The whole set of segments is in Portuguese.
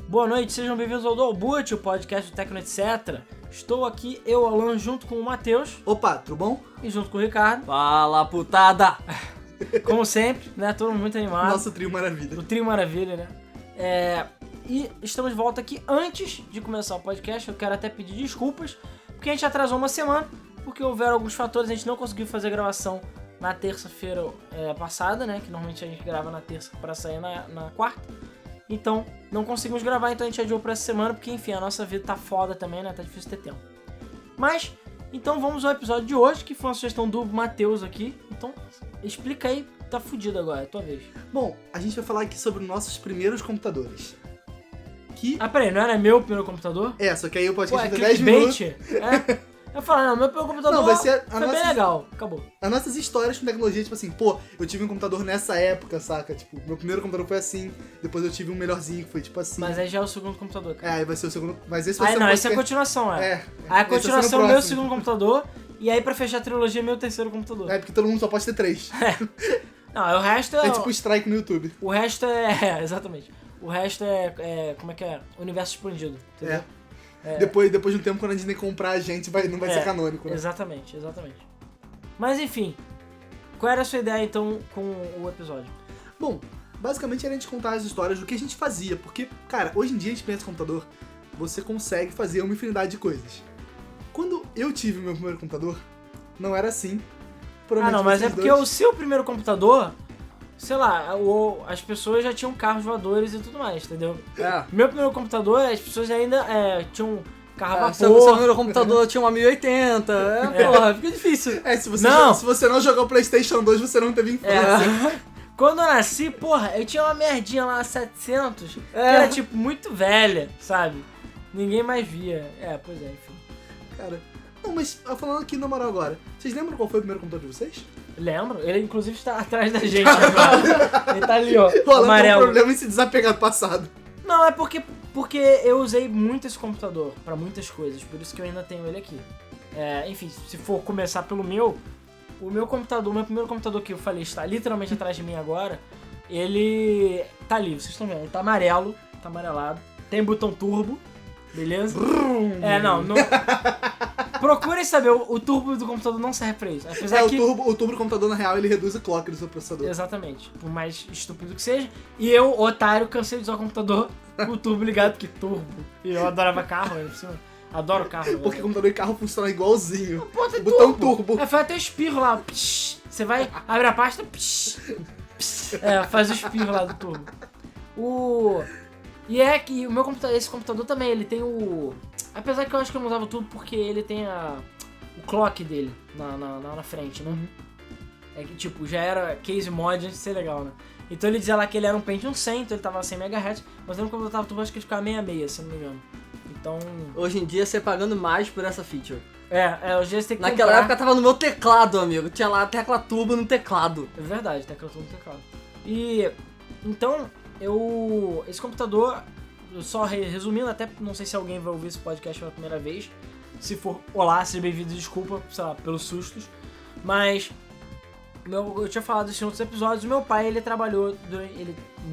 Boa noite, sejam bem-vindos ao Dolboot, o podcast do Tecno Etc. Estou aqui, eu, Alan, junto com o Matheus. Opa, tudo bom? E junto com o Ricardo. Fala, putada! Como sempre, né? Todo mundo muito animado. Nosso trio maravilha. O trio maravilha, né? E estamos de volta aqui. Antes de começar o podcast, eu quero até pedir desculpas, porque a gente atrasou uma semana, porque houveram alguns fatores, a gente não conseguiu fazer a gravação na terça-feira passada, né? Que normalmente a gente grava na terça para sair na quarta. Então, não conseguimos gravar, então a gente adiou pra essa semana, porque enfim, a nossa vida tá foda também, né? Tá difícil ter tempo. Mas, então vamos ao episódio de hoje, que foi uma sugestão do Matheus aqui. Então, explica aí, tá fudido agora, é tua vez. Bom, a gente vai falar aqui sobre nossos primeiros computadores. Peraí, não era meu primeiro computador? Só que aí o podcast tem 10 clickbait? minutos. Eu falo, não, meu primeiro computador Não, vai ser foi bem legal, acabou. As nossas histórias com tecnologia, tipo assim, pô, eu tive um computador nessa época, saca? Tipo, meu primeiro computador foi assim, depois eu tive um melhorzinho que foi tipo assim. Mas aí já é o segundo computador, cara. Aí vai ser o segundo, mas esse vai ser esse é a continuação, Aí a continuação é o meu segundo computador, e aí pra fechar a trilogia, meu terceiro computador. Porque todo mundo só pode ter 3. Não, o resto É tipo strike no YouTube. O resto exatamente. O resto como é que é? Universo expandido, entendeu? Depois de um tempo, quando a Disney comprar a gente, não vai ser canônico, né? Exatamente. Mas enfim, qual era a sua ideia então com o episódio? Bom, basicamente era a gente contar as histórias do que a gente fazia, porque, cara, hoje em dia a gente pensa em computador, você consegue fazer uma infinidade de coisas. Quando eu tive meu primeiro computador, não era assim. Mas é porque o seu primeiro computador, sei lá, as pessoas já tinham carros voadores e tudo mais, entendeu? Meu primeiro computador, as pessoas ainda tinham carro a vapor. Seu primeiro computador tinha uma 1080, porra, fica difícil. Se você não jogou PlayStation 2, você não teve infância. Quando eu nasci, porra, eu tinha uma merdinha lá, 700, que era, tipo, muito velha, sabe? Ninguém mais via. Enfim. Cara, não, mas falando aqui na moral agora, vocês lembram qual foi o primeiro computador de vocês? Lembro, ele inclusive está atrás da gente agora. Ele tá ali, ó, amarelo. Tem um problema em se desapegar do passado. Não, é porque eu usei muito esse computador pra muitas coisas, por isso que eu ainda tenho ele aqui. Enfim, se for começar pelo meu primeiro computador que eu falei está literalmente atrás de mim agora, ele tá ali, vocês estão vendo, ele tá amarelo, tá amarelado, tem botão turbo, beleza? Não. Procurem saber, o turbo do computador não serve pra isso. Apesar que... o turbo do computador, na real, ele reduz o clock do seu processador. Exatamente, por mais estúpido que seja. E eu, otário, cansei de usar o computador com o turbo ligado, porque turbo. E eu adorava carro, adoro carro. Porque computador e carro funcionam igualzinho. Pô, tem botão turbo. Faz até espirro lá. Você vai, abre a pasta, faz o espirro lá do turbo. E é que o meu computador, esse computador também, ele tem o... Apesar que eu acho que eu não usava tudo porque ele tem o clock dele na frente, né? É que, tipo, já era case mod antes de ser legal, né? Então ele dizia lá que ele era um Pentium 100, então ele tava a 100 MHz, mas eu quando eu tava tudo, acho que ele ficava 66, se não me engano. Então... Hoje em dia você pagando mais por essa feature. Hoje você tem que Naquela comprar... época tava no meu teclado, amigo. Tinha lá tecla turbo no teclado. É verdade, tecla turbo no teclado. E... Então, esse computador... Só resumindo, até não sei se alguém vai ouvir esse podcast pela primeira vez. Se for, olá, seja bem-vindo, desculpa, sei lá, pelos sustos. Mas, eu tinha falado isso em outros episódios, o meu pai, ele trabalhou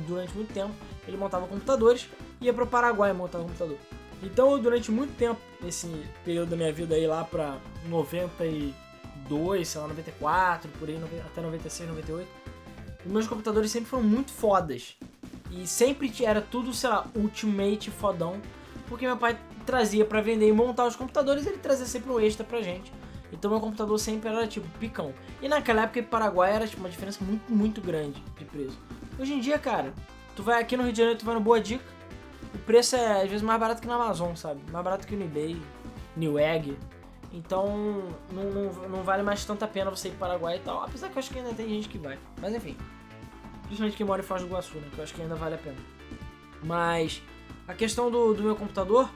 durante muito tempo, ele montava computadores, ia pro Paraguai montar computador. Então, durante muito tempo, nesse período da minha vida aí lá pra 92, sei lá, 94, por aí, até 96, 98, os meus computadores sempre foram muito fodas. E sempre era tudo, sei lá, ultimate fodão. Porque meu pai trazia pra vender e montar os computadores, ele trazia sempre um extra pra gente. Então meu computador sempre era tipo picão. E naquela época em Paraguai era tipo uma diferença muito, muito grande de preço. Hoje em dia, cara, tu vai aqui no Rio de Janeiro, tu vai no Boa Dica, o preço é às vezes mais barato que na Amazon, sabe? Mais barato que no eBay, Newegg. Então não vale mais tanto a pena você ir pro Paraguai e tal. Apesar que eu acho que ainda tem gente que vai. Mas enfim. Principalmente quem mora em Foz do Iguaçu, né? Que eu acho que ainda vale a pena. Mas a questão do meu computador,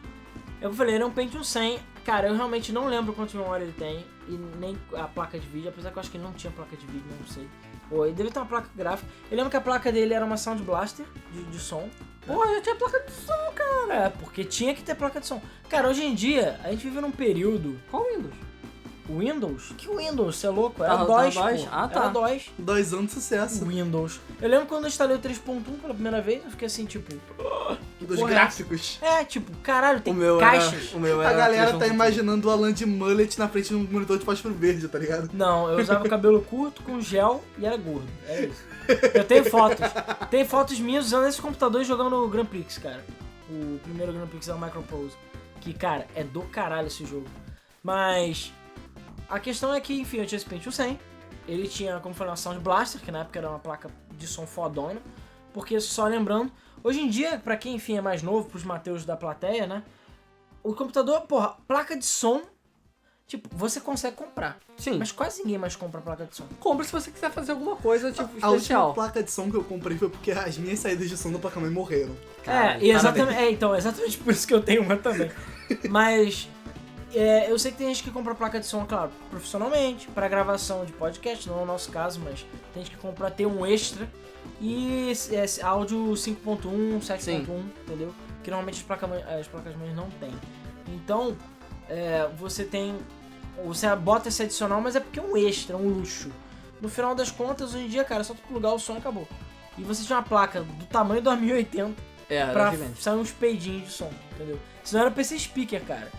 eu falei, ele é um Pentium 100. Cara, eu realmente não lembro quanto memória ele tem. E nem a placa de vídeo. Apesar que eu acho que ele não tinha placa de vídeo, não sei. Pô, ele deve ter uma placa gráfica. Eu lembro que a placa dele era uma Sound Blaster de som. Pô, já tinha placa de som, cara. Porque tinha que ter placa de som. Cara, hoje em dia, a gente vive num período... Qual Windows? Windows? Que Windows? Você é louco? Era Tava DOS, DOS? pô. Ah, tá. Era DOS. 2 anos de sucesso. Windows. Eu lembro quando eu instalei o 3.1 pela primeira vez, eu fiquei assim, tipo... Dos porra é gráficos. tipo, caralho, tem O meu caixas. A galera tá imaginando o Alan de mullet na frente de um monitor de fósforo verde, tá ligado? Não, eu usava cabelo curto, com gel e era gordo. É isso. Eu tenho fotos. Tem fotos minhas usando esse computador e jogando o Grand Prix, cara. O primeiro Grand Prix da Microprose. Que, cara, é do caralho esse jogo. Mas a questão é que, enfim, eu tinha esse Pentium 100. Ele tinha, como falei, uma Sound Blaster, que na época era uma placa de som fodona. Porque, só lembrando, hoje em dia, pra quem, enfim, é mais novo, pros Mateus da plateia, né? O computador, porra, placa de som, tipo, você consegue comprar. Sim. Mas quase ninguém mais compra placa de som. Compra se você quiser fazer alguma coisa, tipo, A última especial. placa de som que eu comprei foi porque as minhas saídas de som da placa-mãe morreram. Caralho, Exatamente. Então, exatamente por isso que eu tenho uma também. Mas eu sei que tem gente que compra placa de som, claro, profissionalmente, pra gravação de podcast, não é o nosso caso, mas tem gente que compra ter um extra. E áudio 5.1, 7.1, entendeu? Que normalmente as placas-mães não tem. Então, você tem... Você bota esse adicional, mas é porque é um extra, um luxo. No final das contas, hoje em dia, cara, é só tu plugar o som e acabou. E você tinha uma placa do tamanho do 1080 pra sair uns peidinhos de som, entendeu? Senão era PC Speaker, cara.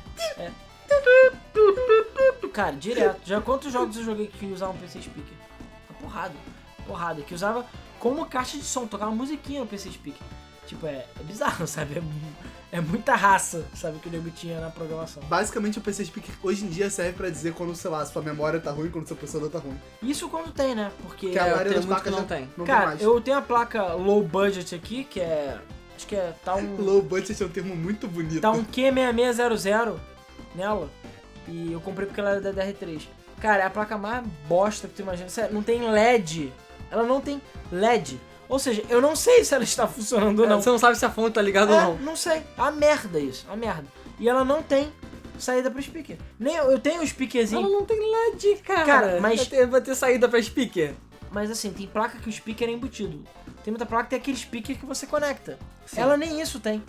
Cara, direto. Já quantos jogos eu joguei que usavam PC Speaker? Porrada. Que usava como caixa de som, tocava musiquinha no PC Speaker. Tipo, é bizarro, sabe? É muita raça, sabe, que o nego tinha na programação. Basicamente, o PC Speaker hoje em dia serve pra dizer quando, sei lá, sua memória tá ruim, quando seu processador tá ruim. Isso quando tem, né? Porque... Que a maioria das muito placas que não já tem. não cara, tem mais. eu tenho a placa low budget aqui, que é... Acho que tá um... Low budget é um termo muito bonito. Tá um Q6600 nela. E eu comprei porque ela era da DR3. Cara, é a placa mais bosta que tu imagina. Sério, não tem LED. Ela não tem LED. Ou seja, eu não sei se ela está funcionando ou não. Você não sabe se a fonte tá ligada ou não. Não sei. É uma merda isso. É uma merda. E ela não tem saída pra speaker. Nem eu tenho um speakerzinho. Ela não tem LED, cara. Cara, mas... Vai ter saída pra speaker. Mas assim, tem placa que o speaker é embutido. Tem muita placa que tem aquele speaker que você conecta. Sim. Ela nem isso tem.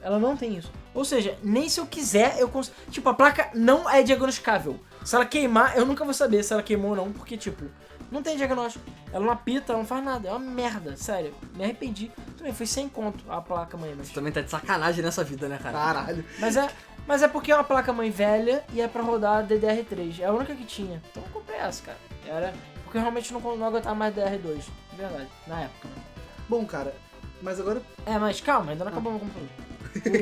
Ela não tem isso. Ou seja, nem se eu quiser, eu consigo... Tipo, a placa não é diagnosticável. Se ela queimar, eu nunca vou saber se ela queimou ou não, porque, tipo, não tem diagnóstico. Ela não apita, ela não faz nada. É uma merda, sério. Me arrependi. Também foi 100 conto a placa-mãe, mas... Você também tá de sacanagem nessa vida, né, cara? Caralho. Mas é porque é uma placa-mãe velha e é pra rodar DDR3. É a única que tinha. Então eu comprei essa, cara. Era... Porque eu realmente não aguentava mais DDR2. De verdade. Na época, né? Bom, cara, mas agora... Mas calma, ainda não acabou meu computador.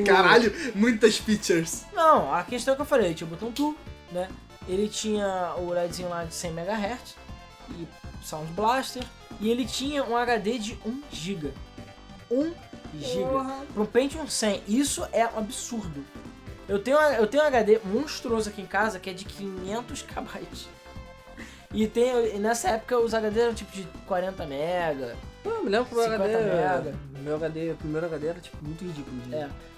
Caralho, muitas features. Não, a questão é que eu falei, tinha o botão tubo, né? Ele tinha o LEDzinho lá de 100 MHz e Sound Blaster. E ele tinha um HD de 1 GB. 1 GB. Pro Pentium 100. Isso é um absurdo. Eu tenho um HD monstruoso aqui em casa que é de 500 KB. E nessa época os HDs eram tipo de 40 MB. Eu me lembro que o 50 mega. o primeiro HD era tipo muito ridículo.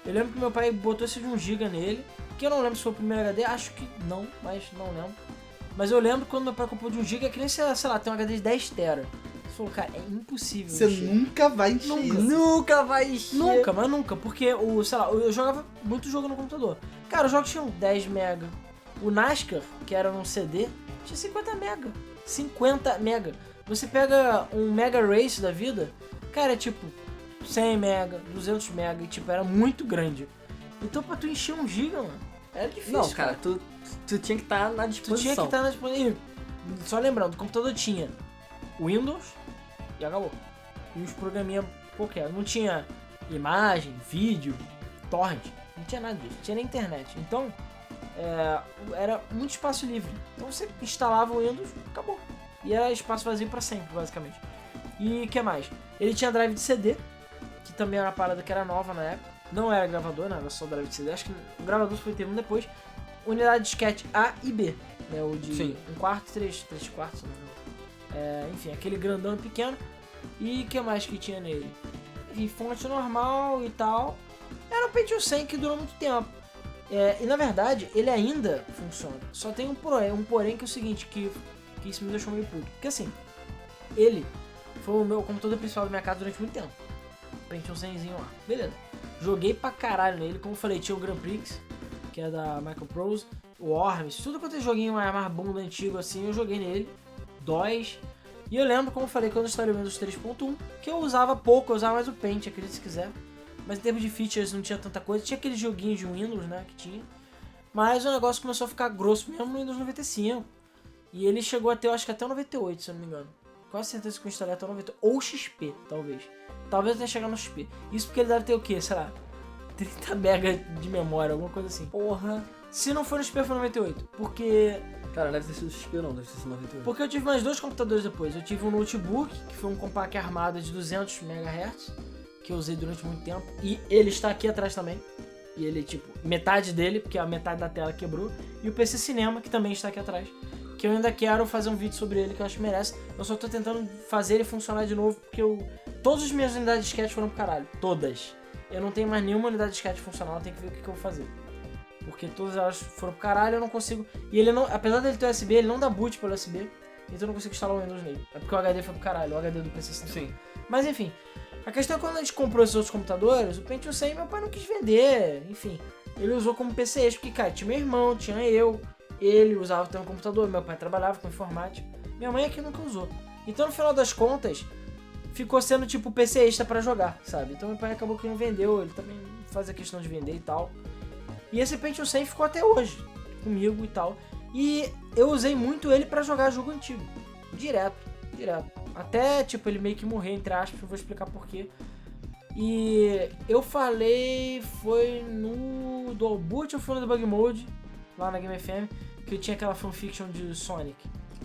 Eu lembro que meu pai botou esse de 1 GB nele, que eu não lembro se foi o primeiro HD, acho que não, mas não lembro. Mas eu lembro quando meu pai comprou de 1 GB, que nem, sei lá, tem um HD de 10 TB. Você falou, cara, é impossível Você encher. nunca vai encher isso. Nunca vai encher. Nunca, mas nunca, porque eu jogava muito jogo no computador. Cara, os jogos tinham 10 MB. O NASCAR, que era num CD, tinha 50 MB. 50 MB. Você pega um Mega Race da vida, cara, é tipo 100 MB, 200 MB, e tipo, era muito grande. Então pra tu encher 1 GB, mano, era difícil. Não, cara, tu tinha que estar na disposição. Tu tinha que estar na disposição. Só lembrando, o computador tinha Windows e acabou. E uns programinha qualquer. Não tinha imagem, vídeo, torrent, não tinha nada disso, não tinha nem internet. Então, era muito espaço livre. Então você instalava o Windows, acabou. E era espaço vazio pra sempre, basicamente. E o que mais? Ele tinha drive de CD, que também era uma parada que era nova na época. Não era gravador, não era só drive de CD. Acho que o gravador foi ter um depois. Unidade de disquete A e B, né? O de 1/4 e 3/4, enfim, aquele grandão e pequeno. E o que mais que tinha nele? E fonte normal e tal. Era um Pentium 100 que durou muito tempo. E na verdade, ele ainda funciona. Só tem um porém que é o seguinte, que isso me deixou meio puto. Porque assim, ele foi o meu computador principal da minha casa durante muito tempo. Pentium 100zinho lá. Beleza. Joguei pra caralho nele. Como eu falei, tinha o Grand Prix, que é da Microprose. Worms, tudo quanto é joguinho mais bunda antigo assim, eu joguei nele. DOS. E eu lembro, como eu falei, quando eu instalei o Windows 3.1, que eu usava pouco, eu usava mais o Paint, acredite se quiser. Mas em termos de features não tinha tanta coisa. Tinha aqueles joguinhos de Windows, né, que tinha. Mas o negócio começou a ficar grosso mesmo no Windows 95. E ele chegou até, eu acho que até o 98, se eu não me engano. Quase certeza que eu instalei até o 98. Ou XP, talvez. Talvez até chegar no XP. Isso porque ele deve ter o quê? Sei lá, 30 MB de memória, alguma coisa assim. Porra. Se não for no XP, foi 98. Porque... Cara, deve ter sido XP não, deve ter sido 98. Porque eu tive mais 2 computadores depois. Eu tive um notebook, que foi um compact armada de 200 MHz, que eu usei durante muito tempo. E ele está aqui atrás também. E ele, tipo, metade dele, porque a metade da tela quebrou. E o PC Cinema, que também está aqui atrás. Que eu ainda quero fazer um vídeo sobre ele, que eu acho que merece. Eu só tô tentando fazer ele funcionar de novo, porque todas as minhas unidades de disquete foram pro caralho. Todas. Eu não tenho mais nenhuma unidade de disquete funcional, eu tenho que ver o que eu vou fazer. Porque todas elas foram pro caralho, eu não consigo... E ele não... Apesar dele ter USB, ele não dá boot pelo USB. Então eu não consigo instalar o Windows nele. É porque o HD foi pro caralho, o HD do PC Cinema. Sim. Mas enfim... A questão é que quando a gente comprou esses outros computadores, o Pentium 100 meu pai não quis vender, enfim. Ele usou como PC extra, porque, cara, tinha meu irmão, tinha eu, ele usava também o computador, meu pai trabalhava com informática, minha mãe aqui nunca usou. Então, no final das contas, ficou sendo tipo PC extra pra jogar, sabe? Então, meu pai acabou que não vendeu, ele também faz a questão de vender e tal. E esse Pentium 100 ficou até hoje comigo e tal. E eu usei muito ele pra jogar jogo antigo, direto. Até, tipo, ele meio que morrer, entre aspas, eu vou explicar porquê. E eu falei, foi no Dual Boot ou foi no Debug Mode, lá na Game FM, que eu tinha aquela fanfiction de Sonic.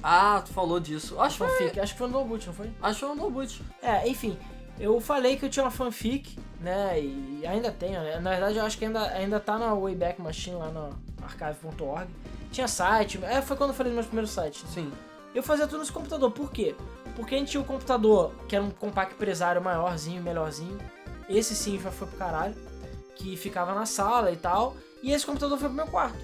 Ah, tu falou disso. Acho Acho que foi no Dual Boot, não foi? que foi no Noboot. É, enfim, eu falei que eu tinha uma fanfic, né, e ainda tenho, né? Na verdade eu acho que ainda tá na Wayback Machine, lá no archive.org. Tinha site, foi quando eu falei dos meus primeiros sites. Né? Sim. Eu fazia tudo nesse computador, por quê? Porque a gente tinha um computador que era um compact empresário maiorzinho, melhorzinho. Esse sim já foi pro caralho, que ficava na sala e tal. E esse computador foi pro meu quarto.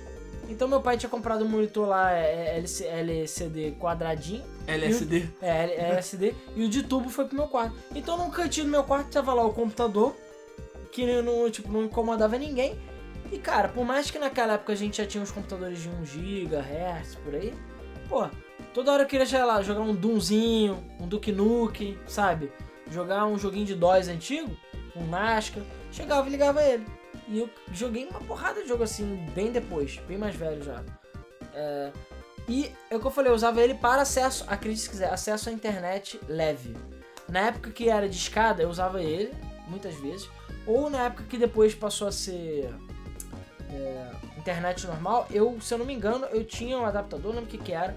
Então meu pai tinha comprado um monitor lá LCD quadradinho. LSD. LSD. E o de tubo foi pro meu quarto. Então num cantinho do meu quarto tava lá o computador, que não incomodava ninguém. E cara, por mais que naquela época a gente já tinha uns computadores de 1 GHz por aí, pô, toda hora eu queria, sei lá, jogar um Doomzinho, um Duke Nukem, sabe? Jogar um joguinho de DOS antigo, um NASCAR, chegava e ligava ele. E eu joguei uma porrada de jogo assim, bem depois, bem mais velho já. E é o que eu falei, eu usava ele para acesso, acredite se quiser, acesso à internet leve. Na época que era de escada, eu usava ele, muitas vezes. Ou na época que depois passou a ser internet normal, se eu não me engano, eu tinha um adaptador, não lembro o que era.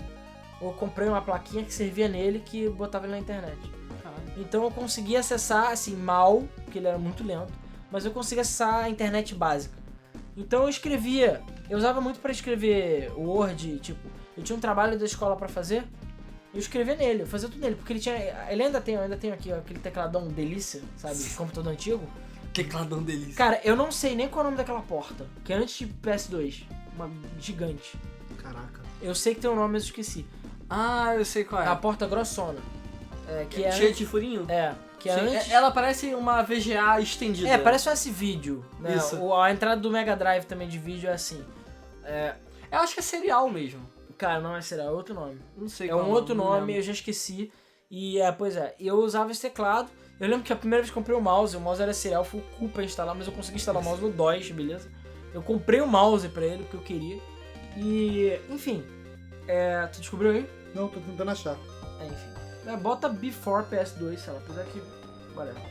Eu comprei uma plaquinha que servia nele, que botava ele na internet. Então eu conseguia acessar, assim, mal, porque ele era muito lento, mas eu conseguia acessar a internet básica. Então eu usava muito pra escrever Word, tipo, eu tinha um trabalho da escola pra fazer, eu escrevia nele, eu fazia tudo nele, porque eu ainda tenho aqui, ó, aquele tecladão delícia, sabe, computador antigo. Tecladão delícia. Cara, eu não sei nem qual é o nome daquela porta, que é antes de PS2, uma gigante. Caraca. Eu sei que tem um nome, mas eu esqueci. Ah, eu sei qual é. A porta grossona. Que é cheia de furinho? Que é Sim, antes... ela parece uma VGA estendida. Parece um S-Video, né? Isso. A entrada do Mega Drive também de vídeo é assim. Eu acho que é serial mesmo. Cara, não é serial, é outro nome. Não sei É qual um outro não nome, lembro. eu já esqueci. E pois é, eu usava esse teclado. Eu lembro que a primeira vez que comprei o mouse era serial, foi o cu pra instalar, mas eu consegui instalar o mouse no DOS, beleza? Eu comprei o mouse pra ele, porque eu queria. E, enfim, tu descobriu aí? Não, tô tentando achar. Enfim. Bota Before PS2, sei lá, apesar que... Whatever.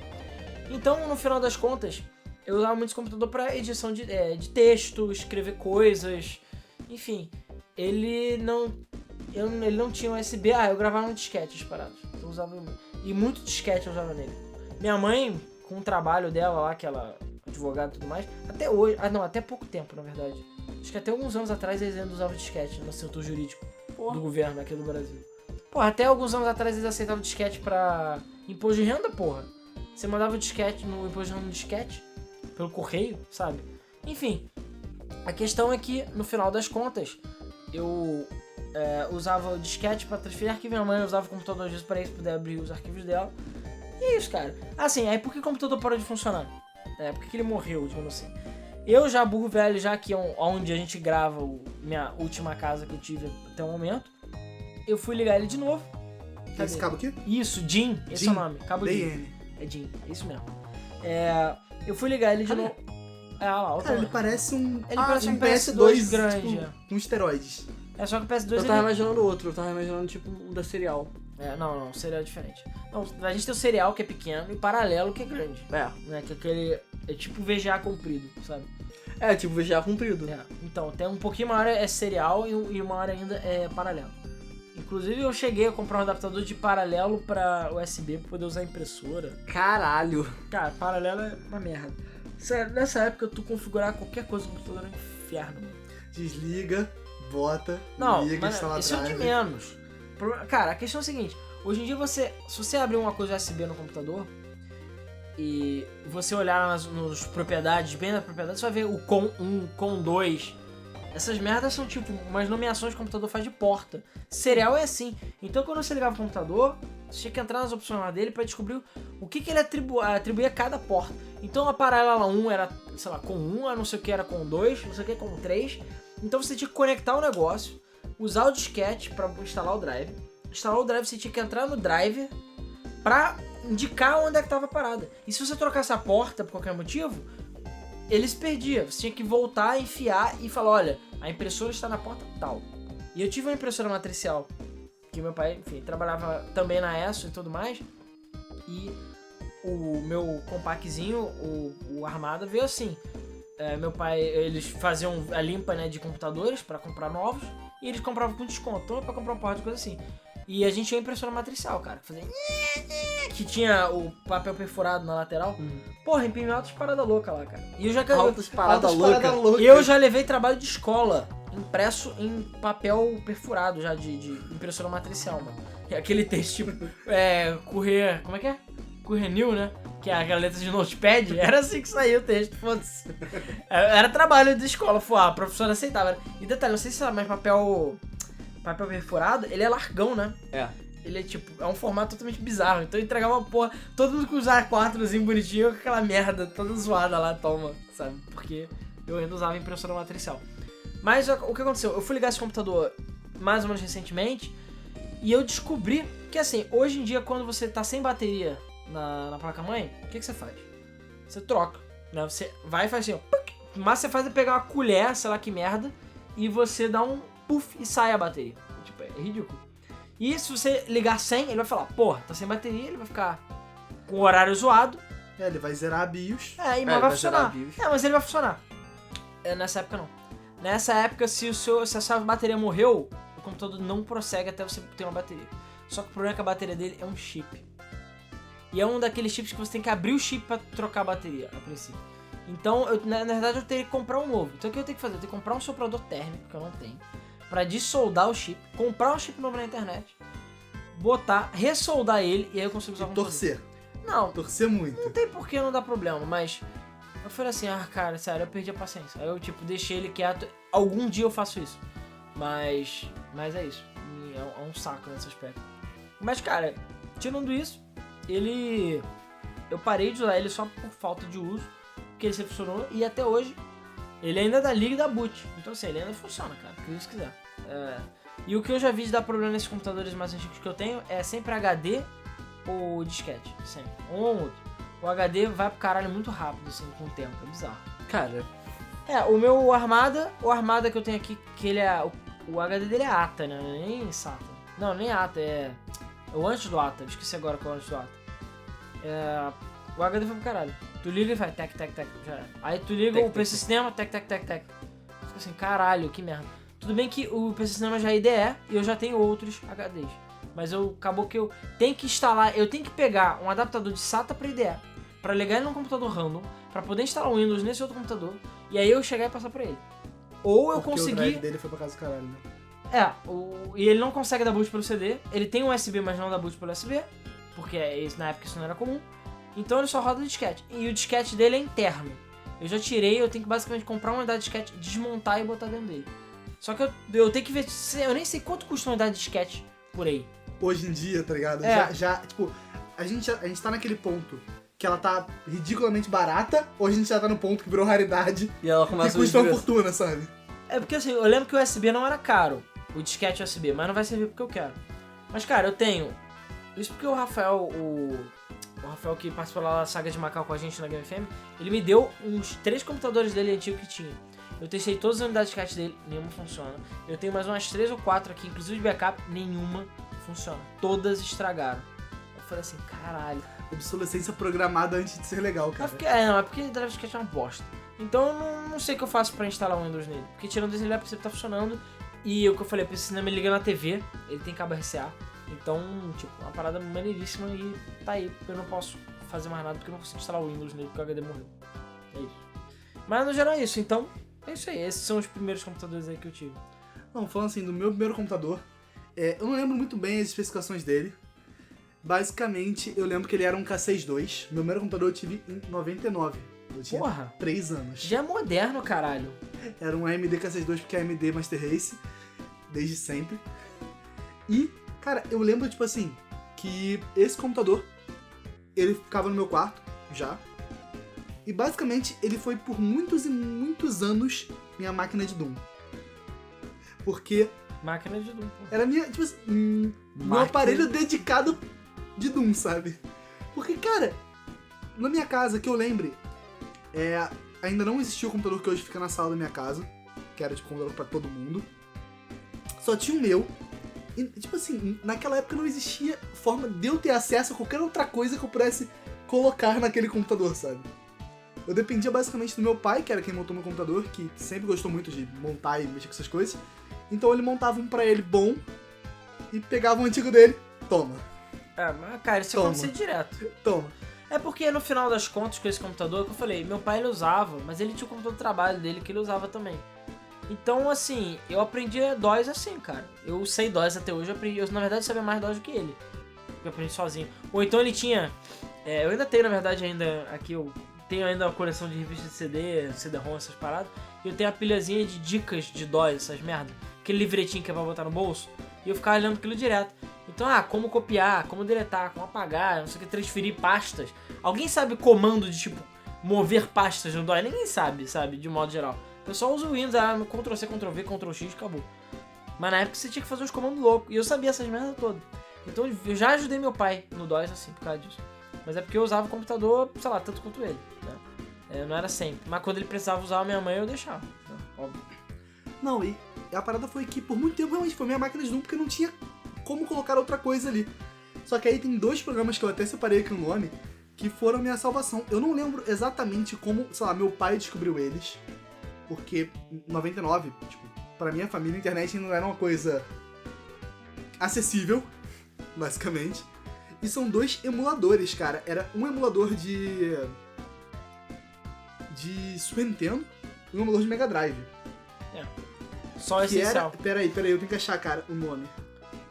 Então, no final das contas, eu usava muito esse computador pra edição de texto, escrever coisas, enfim. Ele não tinha USB, eu gravava no disquete parados. Então eu usava... E muito disquete eu usava nele. Minha mãe, com o trabalho dela lá, que ela é advogada e tudo mais, até hoje... até pouco tempo, na verdade. Acho que até alguns anos atrás eles ainda usavam disquete no setor jurídico do governo aqui do Brasil. Porra, até alguns anos atrás eles aceitavam disquete pra imposto de renda, porra. Você mandava o disquete no imposto de renda no disquete, pelo correio, sabe? Enfim, a questão é que, no final das contas, eu usava o disquete pra transferir arquivo. Minha mãe usava o computador às vezes pra isso, poder abrir os arquivos dela. E é isso, cara. Assim, aí por que o computador parou de funcionar? Por que ele morreu, digamos assim? Eu já, burro velho, já que é onde a gente grava minha última casa que eu tive até o momento, eu fui ligar ele de novo. Esse cabo aqui? Isso, DIN, esse é o nome. Cabo DIN. É DIN, é isso mesmo. Eu fui ligar ele de novo. Lá, cara, ele parece um PS2 grande. Tipo, com esteroides. É só que o PS2 Eu tava imaginando outro, eu tava imaginando tipo um da Serial. Não, o cereal é diferente. Não, a gente tem o cereal que é pequeno e paralelo que é grande. Né, que aquele é tipo VGA comprido, sabe? É, tipo VGA comprido. Então, tem um pouquinho maior é cereal e uma hora ainda é paralelo. Inclusive eu cheguei a comprar um adaptador de paralelo pra USB pra poder usar a impressora. Caralho. Cara, paralelo é uma merda. Sério, nessa época tu configurar qualquer coisa no computador é um inferno, mano. Desliga, bota, liga, instala isso é o de menos. Cara, a questão é a seguinte, hoje em dia se você abrir uma coisa USB no computador e você olhar nas propriedades, bem na propriedade, você vai ver o COM 1, COM 2. Essas merdas são tipo umas nomeações que o computador faz de porta. Serial é assim. Então quando você ligava o computador, você tinha que entrar nas opções lá dele pra descobrir o que ele atribuía a cada porta. Então a paralela 1 era, sei lá, com 1, a não sei o que era com 2, não sei o que com 3. Então você tinha que conectar o negócio, usar o disquete pra instalar o drive. Instalar o drive, você tinha que entrar no driver pra indicar onde é que tava a parada. E se você trocasse a porta por qualquer motivo, ele se perdia. Você tinha que voltar, enfiar e falar, olha, a impressora está na porta tal. E eu tive uma impressora matricial, que meu pai, enfim, trabalhava também na ESSO e tudo mais. E o meu compactzinho, o Armada, veio assim. Meu pai, eles faziam a limpa, né, de computadores pra comprar novos. E eles compravam com desconto, então pra comprar uma porra de coisa assim. E a gente tinha impressora matricial, cara, que tinha o papel perfurado na lateral. Porra, imprimi altas paradas loucas lá, cara. E eu já Altas paradas loucas. Eu já levei trabalho de escola impresso em papel perfurado já de impressora matricial, mano. Aquele texto tipo Courier, como é que é? Courier New, né? Que é aquela letra de notepad, era assim que saía o texto, foda-se. Era trabalho de escola, a professora aceitava. E detalhe, não sei se sabe, mas papel perfurado, ele é largão, né? Ele é tipo, é um formato totalmente bizarro. Então eu entregava uma porra, todo mundo com os A4zinho bonitinho, com aquela merda toda zoada lá, toma, sabe? Porque eu ainda usava impressora matricial. Mas o que aconteceu? Eu fui ligar esse computador mais ou menos recentemente e eu descobri que assim, hoje em dia quando você tá sem bateria na placa-mãe, o que você faz? Você troca, né? Você vai e faz assim, ó, mas você faz é pegar uma colher, sei lá que merda, e você dá um puff e sai a bateria. Tipo, é ridículo. E se você ligar sem, ele vai falar, porra, tá sem bateria, ele vai ficar com o horário zoado. Ele vai zerar a BIOS. E mas vai funcionar. Mas ele vai funcionar. Nessa época não. Nessa época, se a sua bateria morreu, o computador não prossegue até você ter uma bateria. Só que o problema é que a bateria dele é um chip. E é um daqueles chips que você tem que abrir o chip pra trocar a bateria, a princípio. Então, na verdade, eu teria que comprar um novo. Então, o que eu tenho que fazer? Eu tenho que comprar um soprador térmico, que eu não tenho, pra dessoldar o chip, comprar um chip novo na internet, botar, ressoldar ele, e aí eu consigo usar o computador. Torcer. Não. Torcer muito. Não tem porquê, não dá problema, mas eu falei assim, cara, sério, eu perdi a paciência. Aí eu, deixei ele quieto. Algum dia eu faço isso. Mas é isso. É um saco nesse aspecto. Mas, cara, tirando isso, eu parei de usar ele só por falta de uso, porque ele sempre funcionou, e até hoje ele ainda dá liga e dá boot. Então assim, ele ainda funciona, cara, acredite se quiser. E o que eu já vi de dar problema nesses computadores mais antigos que eu tenho é sempre HD ou disquete, sempre. Um ou outro. O HD vai pro caralho muito rápido, assim, com o tempo, é bizarro. Cara... o meu Armada que eu tenho aqui, que ele é... O HD dele é ATA, né? Nem SATA. Não, nem ATA, é o antes do ATA. Esqueci agora qual é o antes do ATA. O HD foi pro caralho. Tu liga e faz tec, já era. Aí tu liga o PC Cinema, tec. Fica assim, caralho, que merda. Tudo bem que o PC Cinema já é IDE e eu já tenho outros HDs. Mas acabou que eu tenho que instalar, eu tenho que pegar um adaptador de SATA pra IDE, pra ligar ele num computador random, pra poder instalar o Windows nesse outro computador, e aí eu chegar e passar pra ele. Ou eu consegui... o drive dele foi pra casa do caralho, né? E ele não consegue dar boot pelo CD, ele tem um USB, mas não dá boot pelo USB, porque na época isso não era comum, então ele só roda o disquete, e o disquete dele é interno. Eu já tirei, eu tenho que basicamente comprar uma unidade de disquete, desmontar e botar dentro dele. Só que eu tenho que ver, eu nem sei quanto custa uma unidade de disquete por aí. Hoje em dia, tá ligado? Já tipo, a gente tá naquele ponto que ela tá ridiculamente barata, ou a gente já tá no ponto que virou raridade E ela e começa custa uma a fortuna, sabe? É porque assim, eu lembro que o USB não era caro, o disquete USB, mas não vai servir porque eu quero. Mas cara, eu tenho. Isso porque o Rafael, o Rafael que participou lá da saga de Macau com a gente na Game FM, ele me deu uns 3 computadores dele antigos que tinha. Eu testei todas as unidades de disquete dele, nenhuma funciona. Eu tenho mais umas 3 ou 4 aqui, inclusive de backup, nenhuma funciona. Todas estragaram. Eu falei assim, caralho. Obsolescência programada antes de ser legal, cara. É porque drive de disquete é uma bosta. Então eu não sei o que eu faço pra instalar o Windows nele. Porque tirando esse, ele a princípio tá funcionando. E o que eu falei, o cinema liga na TV, ele tem cabo RCA. Então, tipo, uma parada maneiríssima e tá aí. Eu não posso fazer mais nada porque eu não consigo instalar o Windows nele porque o HD morreu. É isso. Mas no geral é isso, então é isso aí. Esses são os primeiros computadores aí que eu tive. Não, falando assim, do meu primeiro computador, eu não lembro muito bem as especificações dele. Basicamente, eu lembro que ele era um K62. Meu primeiro computador eu tive em 99. Eu tinha Porra. 3 anos. Já é moderno, caralho. Era um AMD K62 porque é AMD Master Race, desde sempre. E, cara, eu lembro, tipo assim, que esse computador, ele ficava no meu quarto, já. E basicamente, ele foi por muitos e muitos anos minha máquina de Doom. Porque Máquina de Doom, pô. era minha, tipo assim, meu aparelho dedicado de Doom, sabe? Porque, cara, na minha casa, que eu lembre, ainda não existia o computador que hoje fica na sala da minha casa, que era tipo computador pra todo mundo. Só tinha o meu. E, tipo assim, naquela época não existia forma de eu ter acesso a qualquer outra coisa que eu pudesse colocar naquele computador, sabe? Eu dependia basicamente do meu pai, que era quem montou meu computador, que sempre gostou muito de montar e mexer com essas coisas. Então ele montava um pra ele bom e pegava o antigo dele, toma, Mas cara, isso Toma. acontecia direto. toma. É porque no final das contas com esse computador, que eu falei, meu pai ele usava, mas ele tinha o computador de trabalho dele que ele usava também. Então, assim, eu aprendi DOS assim, cara. Eu sei DOS até hoje, eu na verdade sabia mais DOS do que ele. Eu aprendi sozinho. Ou então ele tinha, eu ainda tenho na verdade ainda, aqui eu tenho ainda uma coleção de revistas de CD-ROM, essas paradas. E eu tenho a pilhazinha de dicas de DOS, essas merda. Aquele livretinho que é pra botar no bolso. E eu ficava olhando aquilo direto. Então, como copiar, como deletar, como apagar, não sei o que, transferir pastas. Alguém sabe comando de, tipo, mover pastas no DOS? Ninguém sabe, de modo geral. O pessoal usa o Windows, Ctrl-C, Ctrl-V, Ctrl-X, acabou. Mas na época você tinha que fazer uns comandos loucos. E eu sabia essas merdas todas. Então eu já ajudei meu pai no DOS, assim, por causa disso. Mas é porque eu usava o computador, sei lá, tanto quanto ele, né? Não era sempre. Mas quando ele precisava usar a minha mãe, eu deixava, né? Óbvio. Não, e a parada foi que por muito tempo realmente foi minha máquina de Doom, porque não tinha como colocar outra coisa ali. Só que aí tem 2 programas que eu até separei aqui no nome, que foram minha salvação. Eu não lembro exatamente como, sei lá, meu pai descobriu eles, porque em 99, tipo, pra minha família a internet não era uma coisa acessível, basicamente. E são 2 emuladores, cara. Era um emulador de Super Nintendo e um emulador de Mega Drive. Só Que essencial. Peraí, eu tenho que achar, cara, o nome.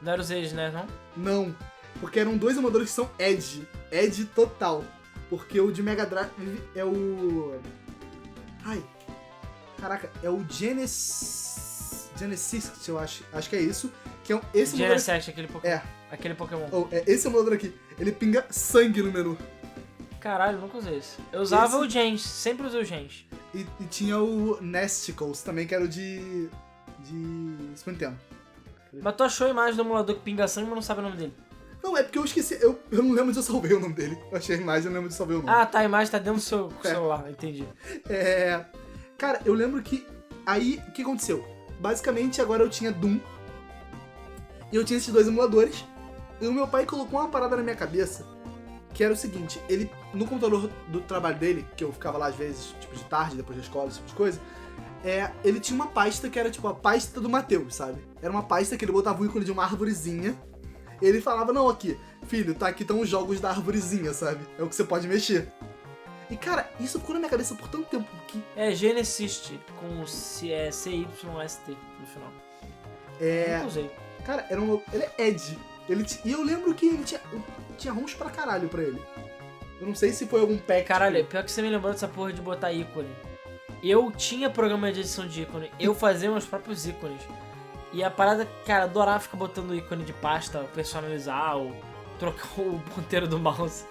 Não era os eles, né, não? Não, porque eram 2 emuladores que são Edge total. Porque o de Mega Drive é o... Ai, caraca, é o Genesis, eu acho que é isso. Que é esse emulador... Genesis, aquele Pokémon. Aquele Pokémon. Esse emulador aqui, ele pinga sangue no menu. Caralho, nunca usei esse. Eu usava o Gens, sempre usei o Gens. E tinha o Nesticles também, que era o de Super Nintendo. Mas tu achou a imagem do emulador que pinga sangue, mas não sabe o nome dele. Não, é porque eu esqueci, eu não lembro de eu salvei o nome dele. Eu achei a imagem, eu não lembro de salvei o nome. Ah, tá, a imagem tá dentro do seu celular, entendi. Cara, eu lembro que aí, o que aconteceu? Basicamente, agora eu tinha Doom, e eu tinha esses 2 emuladores, e o meu pai colocou uma parada na minha cabeça, que era o seguinte, ele, no computador do trabalho dele, que eu ficava lá às vezes, tipo, de tarde, depois da escola, esse tipo de coisa, ele tinha uma pasta que era, tipo, a pasta do Matheus, sabe? Era uma pasta que ele botava o ícone de uma arvorezinha, e ele falava, não, aqui, filho, tá aqui estão os jogos da arvorezinha, sabe? É o que você pode mexer. E, cara, isso ficou na minha cabeça por tanto tempo que... Genesis, com CYST no final. Nunca usei. Cara, ele é Edge. E eu lembro que ele tinha ROMs pra caralho pra ele. Eu não sei se foi algum pack. Caralho, pior que você me lembrou dessa porra de botar ícone. Eu tinha programa de edição de ícone, eu fazia meus próprios ícones. E a parada, cara, adorava ficar botando ícone de pasta, personalizar ou trocar o ponteiro do mouse.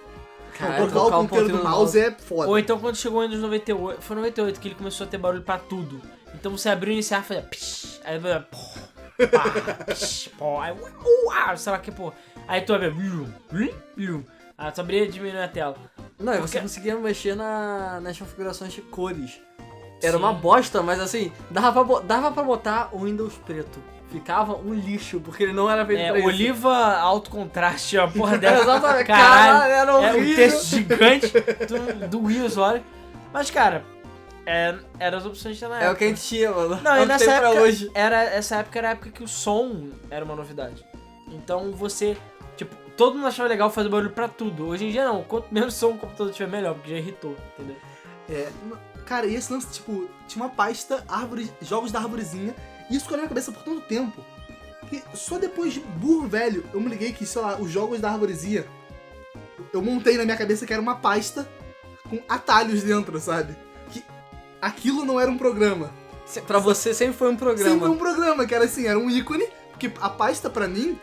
Cara, trocar o ponteiro do mouse é foda. Ou então quando chegou o Windows 98, foi 98 que ele começou a ter barulho pra tudo. Então você abriu o iniciar e fazia psh, aí vai aí sei lá que porra. Aí tu abria aí tu abria e diminuía a tela. Não, e você conseguia mexer nas configurações de cores. Era uma bosta, mas assim, dava pra botar o Windows preto. Ficava um lixo, porque ele não era feito pra isso. Oliva alto contraste, a porra dela. Exatamente, caralho, era horrível. um texto gigante do Windows, olha. Mas, cara, eram as opções que tinha na época. É o que a gente tinha, mano. Não, é e nessa época, hoje. essa época era a época que o som era uma novidade. Então você, tipo, todo mundo achava legal fazer barulho pra tudo. Hoje em dia não, quanto menos som o computador tiver melhor, porque já irritou, entendeu? Cara, e esse lance, tipo, tinha uma pasta jogos da arvorezinha, e isso ficou na minha cabeça por tanto tempo, que só depois de burro velho, eu me liguei que, sei lá, os jogos da arvorezinha, eu montei na minha cabeça que era uma pasta com atalhos dentro, sabe? Que aquilo não era um programa. Pra você sempre foi um programa. Sempre um programa, que era assim, era um ícone, porque a pasta pra mim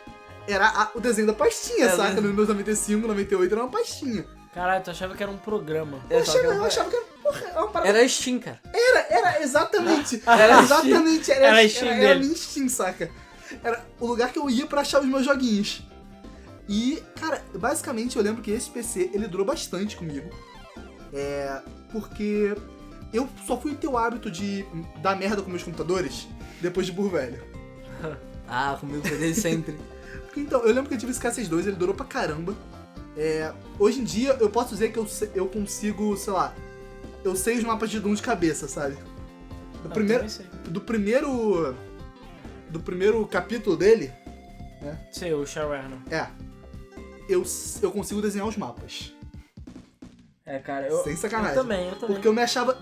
era o desenho da pastinha, saca? No Windows 95, 98 era uma pastinha. Caralho, tu achava que era um programa. Eu achava que era, porra, era uma parada. Era Steam, cara. Era exatamente. Era exatamente. Era Era Steam a minha Steam, saca? Era o lugar que eu ia pra achar os meus joguinhos. E, cara, basicamente eu lembro que esse PC, ele durou bastante comigo. Porque eu só fui ter o hábito de dar merda com meus computadores depois de burro velho. Ah, comigo foi desde sempre. Então, eu lembro que eu tive esse K62, ele durou pra caramba. Hoje em dia, eu posso dizer que eu consigo, sei lá, eu sei os mapas de Doom de cabeça, sabe? Do primeiro capítulo dele, né? Sei, o shareware, não. Eu consigo desenhar os mapas. Cara, eu... Sem sacanagem. Eu também. Porque eu me achava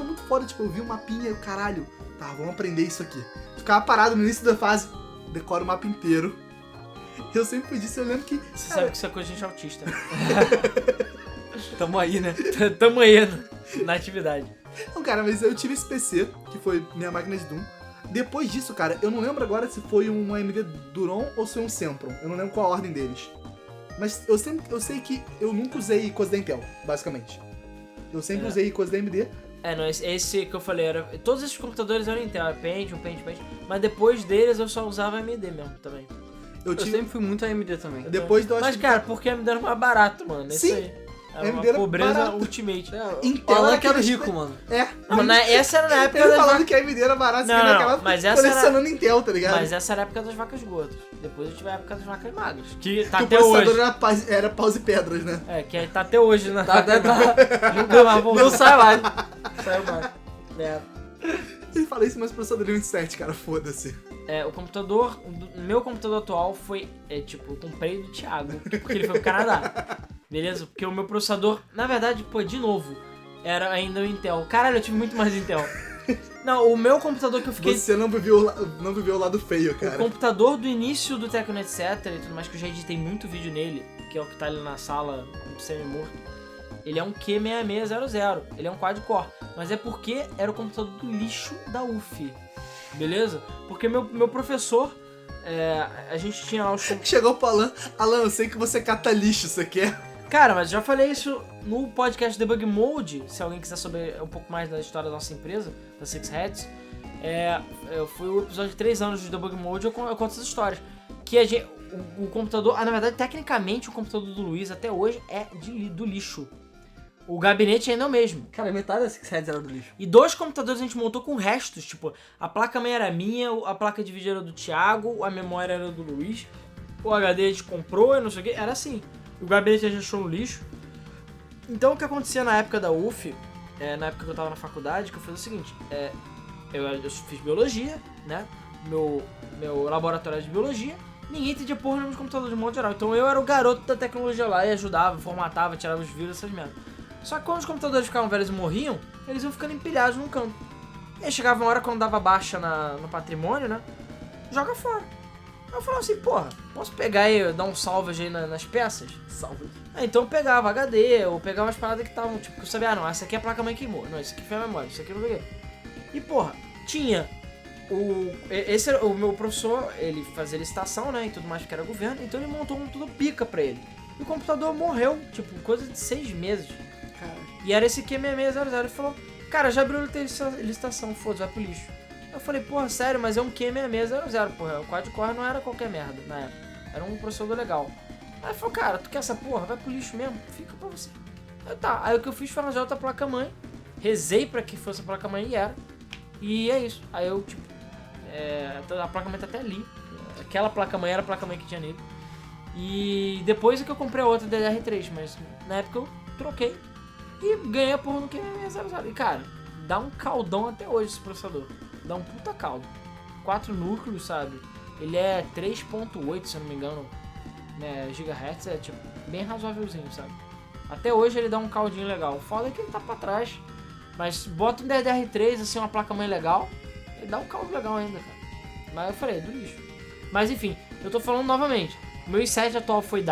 muito foda, tipo, eu vi um mapinha e eu, caralho, tá, vamos aprender isso aqui. Ficava parado no início da fase, decora o mapa inteiro. Eu sempre fui disso, eu lembro que... Você sabe que isso é coisa de gente autista. Tamo aí, né? Tamo aí na atividade. Não, cara, mas eu tive esse PC, que foi minha máquina de Doom. Depois disso, cara, eu não lembro agora se foi um AMD Duron ou se foi um Sempron. Eu não lembro qual a ordem deles. Mas eu sei que eu nunca usei coisa da Intel, basicamente. Eu sempre usei coisa da AMD. Não, esse que eu falei, todos esses computadores eram Intel, Pentium, mas depois deles eu só usava AMD mesmo também. Eu sempre fui muito AMD também. Depois eu acho Mas, cara, porque AMD era mais barato, mano. Sim. Isso aí. Era AMD uma era pobreza barato. ultimate. Intel Alan era que era aquele- rico, mano. Essa era na época Ele das falando vacas... que a AMD era barata, Não, naquela não, mas época essa colecionando Intel, tá ligado? Mas essa era a época das vacas gordas. Depois eu tive a época das vacas magras. Que tá Que o até processador hoje. era paus e pedras, né? Que tá até hoje, né? Nunca mais voltou. Não sai mais. Saiu mais. Ele fala isso, mas o processador é um i7, cara, foda-se. O computador, meu computador atual foi, tipo, eu comprei do Thiago, porque ele foi pro Canadá. Beleza? Porque o meu processador, na verdade, de novo, era ainda o Intel. Caralho, eu tive muito mais Intel. Não, o meu computador que eu fiquei... Você não viveu o lado feio, cara. O computador do início do Tecno Etc e tudo mais, que eu já editei muito vídeo nele, que é o que tá ali na sala, semi-morto, ele é um Q6600, ele é um quad-core, mas é porque era o computador do lixo da UF, beleza? Porque meu professor, a gente tinha lá os... Chegou pro Alan, eu sei que você cata lixo, você quer? Cara, mas já falei isso no podcast Debug Mode, se alguém quiser saber um pouco mais da história da nossa empresa, da Six Heads. Foi o episódio de 3 anos de Debug Mode, eu conto essas histórias. Que o computador, na verdade, tecnicamente, o computador do Luiz até hoje é do lixo. O gabinete ainda é o mesmo. Cara, metade da Six Heads era do lixo. E 2 computadores a gente montou com restos, tipo, a placa-mãe era minha, a placa de vídeo era do Thiago, a memória era do Luiz, o HD a gente comprou, não sei o que, era assim. O gabinete a gente achou no lixo. Então o que acontecia na época da UF, na época que eu tava na faculdade, que eu fiz o seguinte, eu fiz biologia, né, meu laboratório era de biologia, ninguém entendia porra nenhuma de computador de modo geral, então eu era o garoto da tecnologia lá e ajudava, formatava, tirava os vírus, essas merdas. Só que quando os computadores ficavam velhos e morriam, eles iam ficando empilhados num canto. E aí chegava uma hora quando dava baixa no patrimônio, né, joga fora. Eu falava assim, porra, posso pegar e dar um salvage aí nas peças? Salve. Então eu pegava HD, ou pegava as paradas que estavam, tipo, que eu sabia, não, essa aqui é a placa-mãe que queimou, não, isso aqui foi a memória, isso aqui não sei o quê. E porra, tinha esse era o meu professor, ele fazia licitação, né, e tudo mais que era governo, então ele montou um tudo pica pra ele. E o computador morreu, tipo, coisa de 6 meses. Cara, E era esse Q6600. Ele falou, cara, já abriu licitação, foda-se, vai pro lixo. Eu falei, porra, sério, mas é um Q6600, porra. O quad-core não era qualquer merda na época. Era um processador legal. Aí ele falou, cara, tu quer essa porra? Vai pro lixo mesmo? Fica pra você. Aí tá, aí o que eu fiz foi arranjar outra placa-mãe. Rezei pra que fosse a placa-mãe e era. E é isso. Aí eu, tipo, a placa-mãe tá até ali. Aquela placa-mãe era a placa-mãe que tinha nele. E depois é que eu comprei a outra DDR3, mas na época eu troquei. E ganhei a porra no Q6600. E cara, dá um caldão até hoje esse processador. Dá um puta caldo. 4 núcleos, sabe? Ele é 3.8, se eu não me engano, né, gigahertz, é tipo, bem razoávelzinho, sabe? Até hoje ele dá um caldinho legal. O foda é que ele tá pra trás. Mas bota um DDR3, assim, uma placa-mãe legal, ele dá um caldo legal ainda, cara. Mas eu falei, do lixo. Mas enfim, eu tô falando novamente. O meu i7 atual foi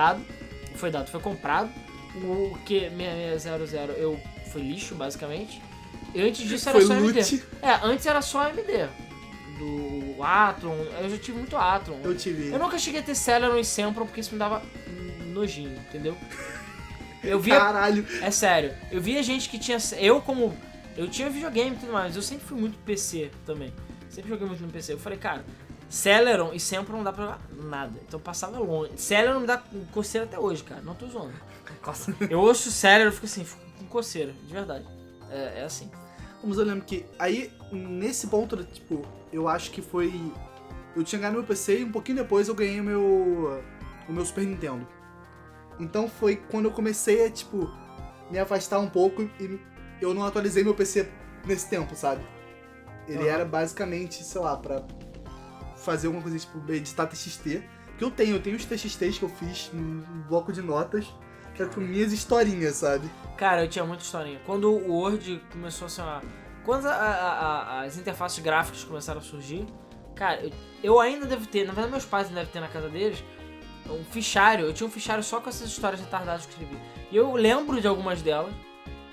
comprado. O Q6600 foi lixo, basicamente. E antes disso era Foi só AMD. loot. Antes era só AMD. Do Athlon, eu já tive muito Athlon. Eu tive. Eu nunca cheguei a ter Celeron e Sempron porque isso me dava nojinho, entendeu? Eu via, Caralho. é sério, eu via gente que tinha... Eu tinha videogame e tudo mais, mas eu sempre fui muito PC também. Sempre joguei muito no PC. Eu falei, cara, Celeron e Sempron não dá pra jogar nada. Então eu passava longe. Celeron me dá coceira até hoje, cara. Não tô zoando. Eu ouço Celeron e fico assim, fico com coceira, de verdade. É assim. Mas eu lembro que aí, nesse ponto, tipo, eu acho que foi... Eu tinha ganhado meu PC e um pouquinho depois eu ganhei o meu Super Nintendo. Então foi quando eu comecei a, tipo, me afastar um pouco e eu não atualizei meu PC nesse tempo, sabe? Ele era basicamente, sei lá, pra fazer alguma coisa, tipo, editar TXT. Que eu tenho os TXTs que eu fiz num bloco de notas, que é com minhas historinhas, sabe? Cara, eu tinha muita historinha. Quando o Word começou a ser uma... Quando as interfaces gráficas começaram a surgir, cara, eu ainda devo ter, na verdade meus pais ainda devem ter na casa deles, um fichário. Eu tinha um fichário só com essas histórias retardadas que eu escrevi. E eu lembro de algumas delas,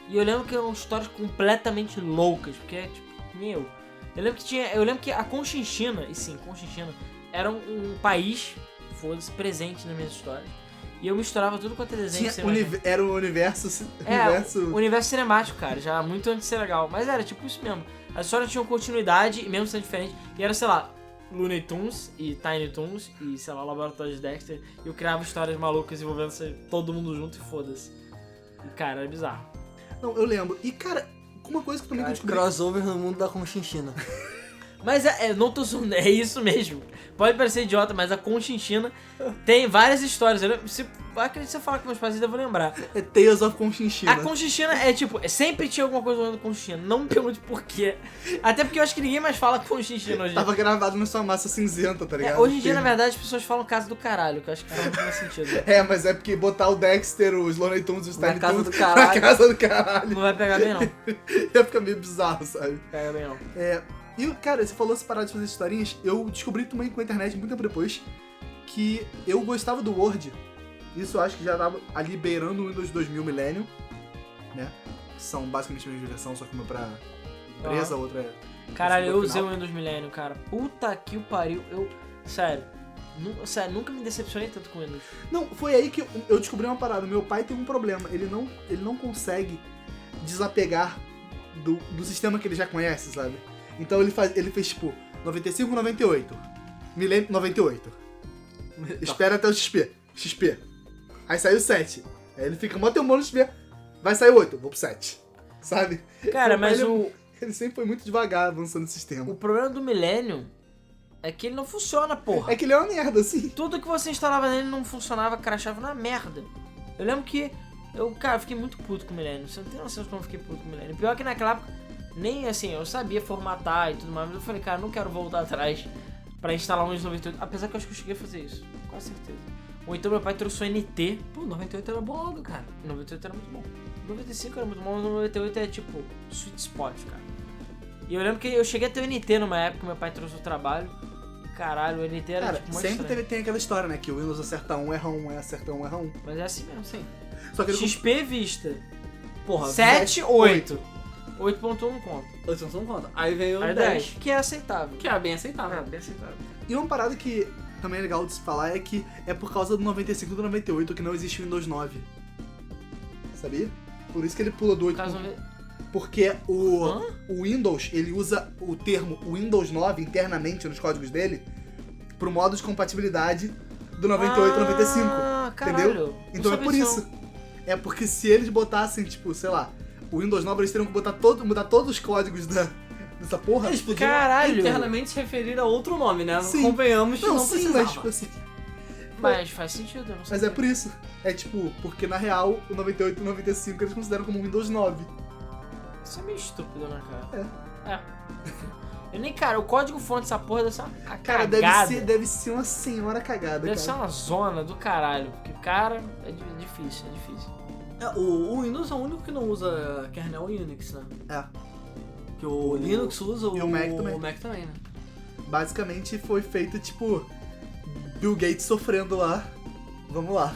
e eu lembro que eram histórias completamente loucas, porque é tipo, meu... Eu lembro que a Conchinchina, e sim, Conchinchina, era um país, foda-se, presente nas minhas histórias. E eu misturava tudo com a desenho. Era o universo... o universo cinemático, cara, já muito antes de ser legal. Mas era tipo isso mesmo. As histórias tinham continuidade, mesmo sendo diferente. E era, sei lá, Looney Tunes e Tiny Toons e, sei lá, Laboratório de Dexter. E eu criava histórias malucas envolvendo todo mundo junto e foda-se. E, cara, era bizarro. Não, eu lembro. E, cara, uma coisa que também que eu descobri... crossover no mundo da Conchinchina. Mas não tô zoando, é isso mesmo. Pode parecer idiota, mas a Conchinchina tem várias histórias. Se você falar com meus pais, eu vou lembrar. É Tales of Conchinchina. A Conchinchina é tipo, sempre tinha alguma coisa falando Conchinchina. Não me pergunte por quê. Até porque eu acho que ninguém mais fala Conchinchina hoje. Tava gravado na sua massa cinzenta, tá ligado? Hoje em dia, na verdade, as pessoas falam casa do caralho, que eu acho que faz muito mais sentido. Mas é porque botar o Dexter, os Looney Tunes, os Tiny casa Toons do caralho. na casa do caralho. Não vai pegar bem, não. Ia ficar meio bizarro, sabe? Pega bem, não. E, cara, você falou essa parada de fazer historinhas, eu descobri também com a internet muito tempo depois que eu gostava do Word. Isso eu acho que já tava ali beirando o Windows 2000 Millennium, né? Que são basicamente a mesma versão, só que uma pra empresa, outra é... Caralho, eu usei o Windows Millennium, cara. Puta que o pariu. Sério, nunca me decepcionei tanto com o Windows. Não, foi aí que eu descobri uma parada. Meu pai tem um problema, ele não consegue desapegar do sistema que ele já conhece, sabe? Então ele fez tipo 95, 98, Millennium 98. Espera até o XP. Aí saiu 7. Aí ele fica, mó tempão no XP. Vai sair 8, vou pro 7. Sabe? Cara, mas ele sempre foi muito devagar avançando o sistema. O problema do Millennium é que ele não funciona, porra. É que ele é uma merda, assim. Tudo que você instalava nele não funcionava, crashava na merda. Eu lembro que eu fiquei muito puto com o Millennium. Você não tem noção de como eu fiquei puto com o Millennium. Pior que naquela época, nem assim, eu sabia formatar e tudo mais, mas eu falei, cara, não quero voltar atrás pra instalar um Windows 98. Apesar que eu acho que eu cheguei a fazer isso, com certeza. Ou então meu pai trouxe o NT. Pô, 98 era bom, cara. 98 era muito bom. 95 era muito bom, mas 98 é tipo sweet spot, cara. E eu lembro que eu cheguei a ter o NT numa época, meu pai trouxe o trabalho. E caralho, o NT era cara, tipo muito sempre tem aquela história, né? Que o Windows acerta 1, erra 1, acerta 1, erra 1. Mas é assim mesmo, sim. Só que ele... XP Vista. Porra, 7, 8. 8.1 conta. 8.1 conta. Aí veio o Aí 10. que é aceitável. Que é bem aceitável. Bem aceitável. E uma parada que também é legal de se falar é que é por causa do 95 e do 98 que não existe o Windows 9. Sabia? Por isso que ele pula do 8. Caso Porque o Windows, ele usa o termo Windows 9 internamente nos códigos dele pro modo de compatibilidade do 98 e 95. Caralho. Entendeu? Então é por isso. É porque se eles botassem, tipo, sei lá, o Windows 9, eles teriam que mudar todos os códigos dessa porra. Eles podiam Caralho. internamente se referir a outro nome, né? Sim. Convenhamos que não sim, precisava. mas tipo assim. Mas faz sentido, eu não sei. Mas é por isso. É tipo, porque na real, o 98 e o 95 eles consideram como Windows 9. Isso é meio estúpido, né, cara? É. Eu nem, cara, o código fonte dessa porra deve ser uma Cara, cagada. deve ser uma senhora cagada, Deve ser cara. uma zona do caralho. Porque, cara, é difícil. O Windows é o único que não usa kernel Unix, né? É. Que o Linux usa, e o Mac também. O Mac também, né? Basicamente foi feito, tipo, Bill Gates sofrendo lá. Vamos lá.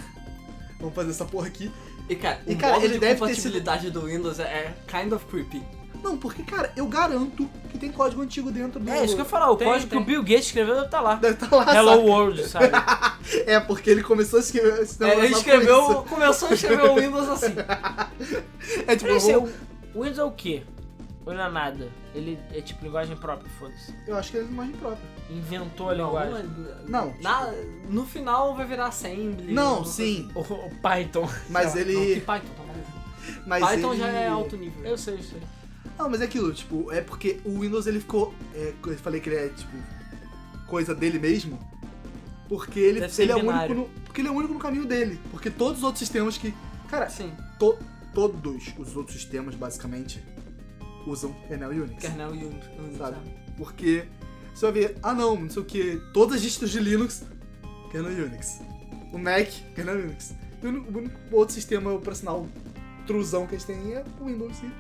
Vamos fazer essa porra aqui. E cara, E, o cara, modo ele de deve ter compatibilidade do Windows é kind of creepy. Não, porque, cara, eu garanto que tem código antigo dentro do... É, isso que eu ia falar. O Tem, código que tem. o Bill Gates escreveu deve estar lá. Deve estar lá, Hello sabe? World, sabe? É, porque ele começou a escrever... Ele começou a escrever o Windows assim. É tipo, Peraí, o Windows é o quê? Ou não é nada? Ele é tipo linguagem própria, foda-se. eu acho que ele é imagem própria. Inventou a Não, linguagem. Não. No final vai virar assembly. Não, uma sim. O Python. Mas coisa- ele... Não, que Python, tá maluco? Mas Python ele... já é alto nível. Eu sei. Não, mas é aquilo, tipo, é porque o Windows ele ficou. Eu falei que ele é, tipo, coisa dele mesmo. Porque ele Deve ser é o único binário. porque ele é o único no caminho dele. Porque todos os outros sistemas que. Cara, Sim, todos os outros sistemas, basicamente, usam kernel Unix. kernel Unix. Sabe? Porque você vai ver, não sei o que, todas as distros de Linux, kernel Unix. O Mac, kernel Unix. E o único outro sistema operacional truzão que eles têm é o Windows. E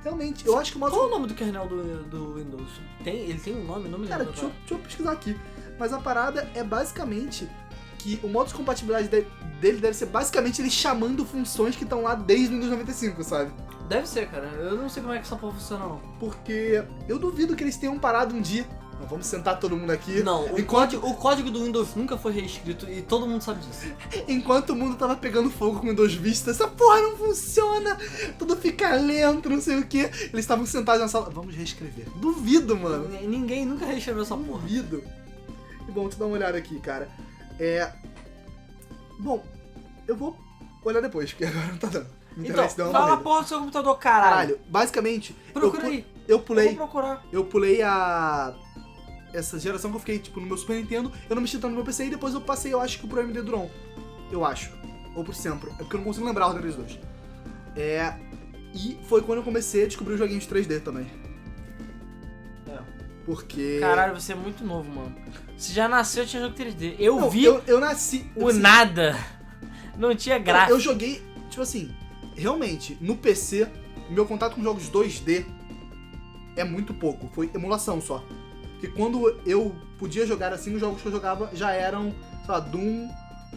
realmente, eu acho que o modo. Qual é o nome do kernel do Windows? Ele tem um nome? Não me Cara, lembro. deixa eu pesquisar aqui. Mas a parada é basicamente que o modo de compatibilidade dele deve ser basicamente ele chamando funções que estão lá desde o Windows 95, sabe? Deve ser, cara. Eu não sei como é que essa porra funciona, não. Porque eu duvido que eles tenham parado um dia. Não, vamos sentar todo mundo aqui. Não, o código do Windows nunca foi reescrito e todo mundo sabe disso. Enquanto o mundo tava pegando fogo com o Windows Vista, essa porra não funciona, tudo fica lento, não sei o que. Eles estavam sentados na sala. Vamos reescrever. Duvido, mano. Ninguém nunca reescreveu essa porra. Duvido. E bom, deixa eu dar uma olhada aqui, cara. Bom, eu vou olhar depois, porque agora não tá dando. Minha Então, internet deu uma fala a morrida. porra do seu computador, caralho. Caralho, basicamente, Procura aí. eu Eu pulei vou procurar. essa geração que eu fiquei, tipo, no meu Super Nintendo, eu não mexi tanto no meu PC e depois eu passei, eu acho que pro AMD Duron. Eu acho. Ou pro Sempro. É porque eu não consigo lembrar a ordem dos dois. E foi quando eu comecei a descobrir os joguinhos 3D também. Porque... Caralho, você é muito novo, mano. Você já nasceu, tinha jogo 3D. Não, vi eu nasci... o assim, nada. Não tinha gráfico. Eu joguei, tipo assim, realmente, no PC, meu contato com jogos 2D é muito pouco. Foi emulação só. Porque quando eu podia jogar assim, os jogos que eu jogava já eram, sei lá, Doom,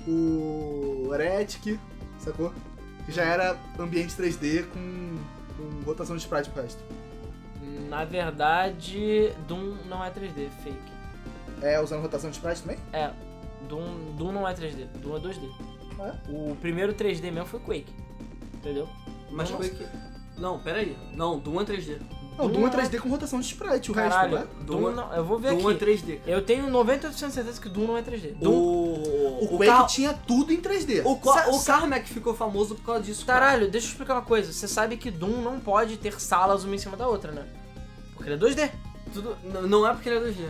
o Heretic, sacou? Que já era ambiente 3D com rotação de sprite pro resto. Na verdade, Doom não é 3D, fake. Usando rotação de sprite também? Doom não é 3D, Doom é 2D. É? O primeiro 3D mesmo foi Quake. Entendeu? Mas Não, foi que... Não, peraí. Não, Doom é 3D. Não, Doom é 3D com rotação de sprite, o Caralho, resto, né? Doom não, eu vou ver Doom é aqui. 3D. Eu tenho 98% de certeza que Doom não é 3D. Doom... O Quake tinha tudo em 3D. O Carmack ficou famoso por causa disso. cara. Caralho, deixa eu explicar uma coisa. Você sabe que Doom não pode ter salas uma em cima da outra, né? Porque ele é 2D. Não é porque ele é 2D.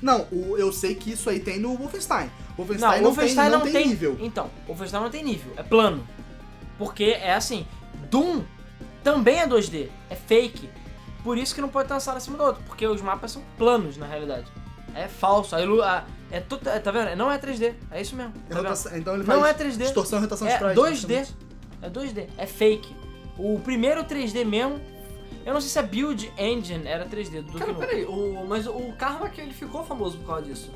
Não, eu sei que isso aí tem no Wolfenstein. Não, Wolfenstein o Wolfenstein não tem nível. Então, o Wolfenstein não tem nível, é plano. Porque é assim, Doom também é 2D, é fake. Por isso que não pode ter uma sala acima da outra, porque os mapas são planos na realidade. É falso, tá vendo? Não é 3D, é isso mesmo. Tá vendo? Então ele faz Não é 3D. distorção e rotação de É sprite. 2D. basicamente. É 2D, é fake. O primeiro 3D mesmo, eu não sei se a Build Engine era 3D do Cara, Duke peraí. Mas o Carmack ele ficou famoso por causa disso.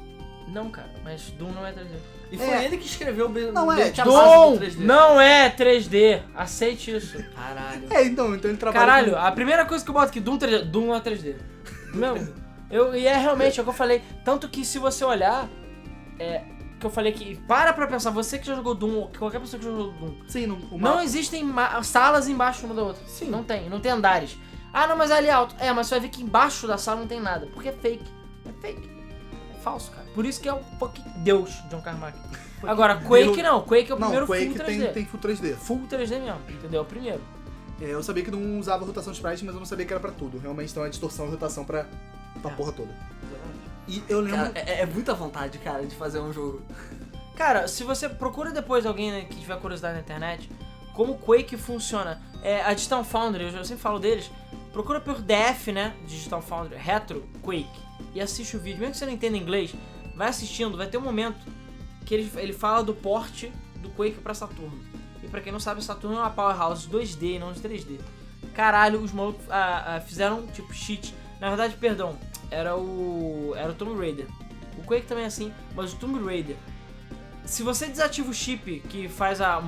Não, cara, mas Doom não é 3D. E foi ele que escreveu o Não é, a base Doom do 3D. não é 3D, aceite isso. Caralho. Então ele trabalha Caralho, a primeira coisa que eu boto aqui, Doom 3D, Doom não é 3D. Não, e é realmente, é o que eu falei. Tanto que se você olhar, que eu falei que para pra pensar, você que já jogou Doom, ou qualquer pessoa que já jogou Doom, Sim, não existem salas embaixo uma da outra. Sim. Não tem andares. Ah, não, mas ali é alto. Mas você vai ver que embaixo da sala não tem nada, porque é fake. É falso, cara. Por isso que é o fucking Deus, John Carmack. Agora, Quake não. Quake é o primeiro Quake full 3D. tem Full 3D. Full 3D mesmo, entendeu? É o primeiro. Eu sabia que não usava rotação de sprite, mas eu não sabia que era pra tudo. Realmente tem uma distorção e rotação pra porra toda. E eu lembro... Cara, é muita vontade, cara, de fazer um jogo. Cara, se você procura depois alguém, né, que tiver curiosidade na internet, como Quake funciona. A Digital Foundry, eu sempre falo deles, procura por DF, né, Digital Foundry, Retro Quake, e assiste o vídeo. Mesmo que você não entenda inglês, vai assistindo, vai ter um momento que ele fala do port do Quake pra Saturno. E pra quem não sabe, Saturno é uma powerhouse 2D e não de 3D. Caralho, os malucos fizeram tipo cheat. Na verdade, perdão, era o Tomb Raider. O Quake também é assim, mas o Tomb Raider, se você desativa o chip que faz a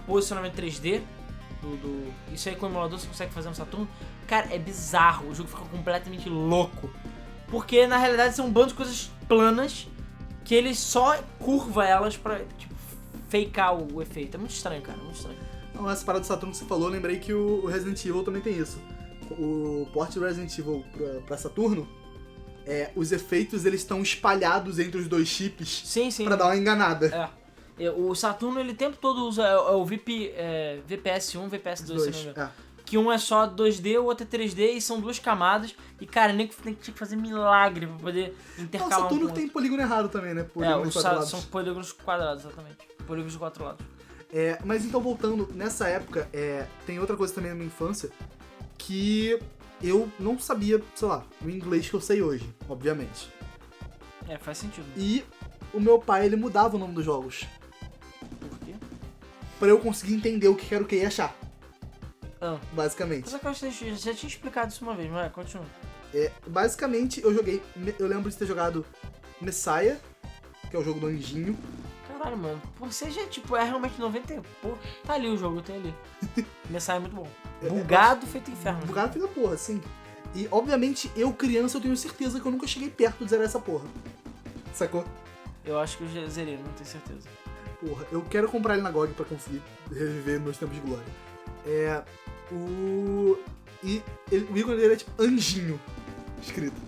posicionamento 3D, isso aí com o emulador você consegue fazer no Saturno, cara, é bizarro, o jogo fica completamente louco. Porque na realidade são um bando de coisas planas que ele só curva elas pra tipo, fakear o efeito. É muito estranho, cara, muito estranho. Não, essa parada do Saturno que você falou, eu lembrei que o Resident Evil também tem isso. O port do Resident Evil pra Saturno, os efeitos eles estão espalhados entre os dois chips. Sim. Pra dar uma enganada. O Saturno ele o tempo todo usa o VPS 1, VPS 2, se não me engano. Que um é só 2D, o outro é 3D e são duas camadas. E cara, nem que tinha que fazer milagre pra poder intercalar. O Saturno tem polígono errado também, né? Polígonos quadrados. São polígonos quadrados, exatamente. Polígonos de 4 lados. Mas então, voltando, nessa época, tem outra coisa também na minha infância que eu não sabia, sei lá, o inglês que eu sei hoje, obviamente. Faz sentido. E o meu pai, ele mudava o nome dos jogos. Por quê? Pra eu conseguir entender o que era o que ia achar. Basicamente. Mas eu já tinha explicado isso uma vez, mas continua. Basicamente, eu lembro de ter jogado Messiah, que é o jogo do anjinho. Caralho, mano. Você já, é realmente 90. Pô, tá ali o jogo, tem ali. Messiah é muito bom. Bugado feito inferno. Bugado feito porra, sim. E, obviamente, eu criança, eu tenho certeza que eu nunca cheguei perto de zerar essa porra. Sacou? Eu acho que eu já zerei, não tenho certeza. Porra, eu quero comprar ele na GOG pra conseguir reviver meus tempos de glória. O ícone dele é tipo anjinho escrito.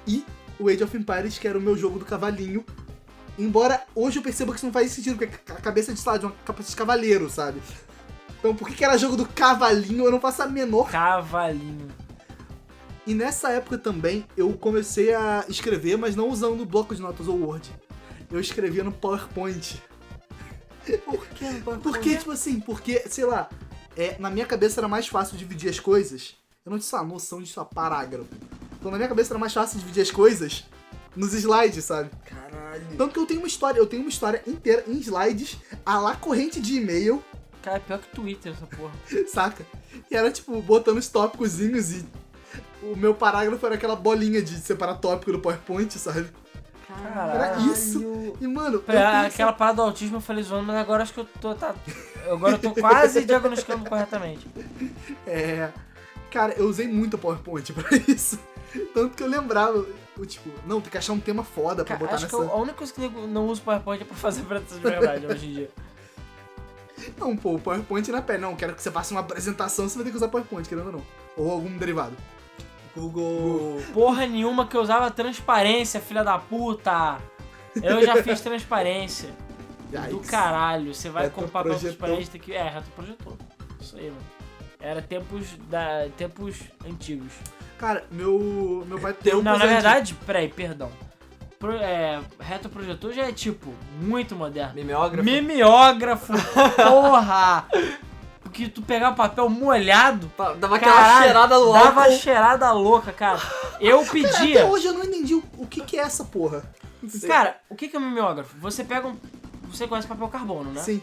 E o Age of Empires, que era o meu jogo do cavalinho. Embora hoje eu perceba que isso não faz sentido, porque a cabeça de uma cabeça de cavaleiro, sabe? Então por que era jogo do cavalinho? Eu não faço a menor. Cavalinho. E nessa época também eu comecei a escrever, mas não usando bloco de notas ou Word. Eu escrevia no PowerPoint. Por que no PowerPoint? Porque, sei lá, na minha cabeça era mais fácil dividir as coisas. Eu não tinha noção de parágrafo. Então na minha cabeça era mais fácil dividir as coisas nos slides, sabe? Caralho. Tanto que eu tenho uma história inteira em slides, a lá corrente de e-mail. Cara, é pior que Twitter essa porra. Saca? E era tipo, botando os tópicozinhos e o meu parágrafo era aquela bolinha de separar tópico do PowerPoint, sabe? Caralho. Era isso. E, mano... Aquela parada do autismo eu falei zoando, mas agora acho que eu tô quase diagnosticando corretamente. Cara, eu usei muito PowerPoint pra isso. Tanto que eu lembrava, não, tem que achar um tema foda pra botar nessa... Acho que a única coisa que eu não uso PowerPoint é pra fazer apresentação de verdade hoje em dia. Não, pô, o PowerPoint na pé. Não, quero que você faça uma apresentação, você vai ter que usar PowerPoint, querendo ou não. Ou algum derivado. Google... Porra nenhuma que eu usava transparência, filha da puta. Eu já fiz transparência. Do caralho. Você vai com papel transparente, tem que... retroprojetor. Isso aí, mano. Era tempos antigos. Cara, meu pai tem Não, na verdade, perdão. Retroprojetor já é muito moderno. Mimeógrafo, porra! Porque tu pegar papel molhado, dava aquela cheirada louca. Dava cheirada louca, cara. Eu pedia. Até hoje eu não entendi o que é essa porra. Cara, o que é um mimeógrafo? Você pega Você conhece papel carbono, né? Sim.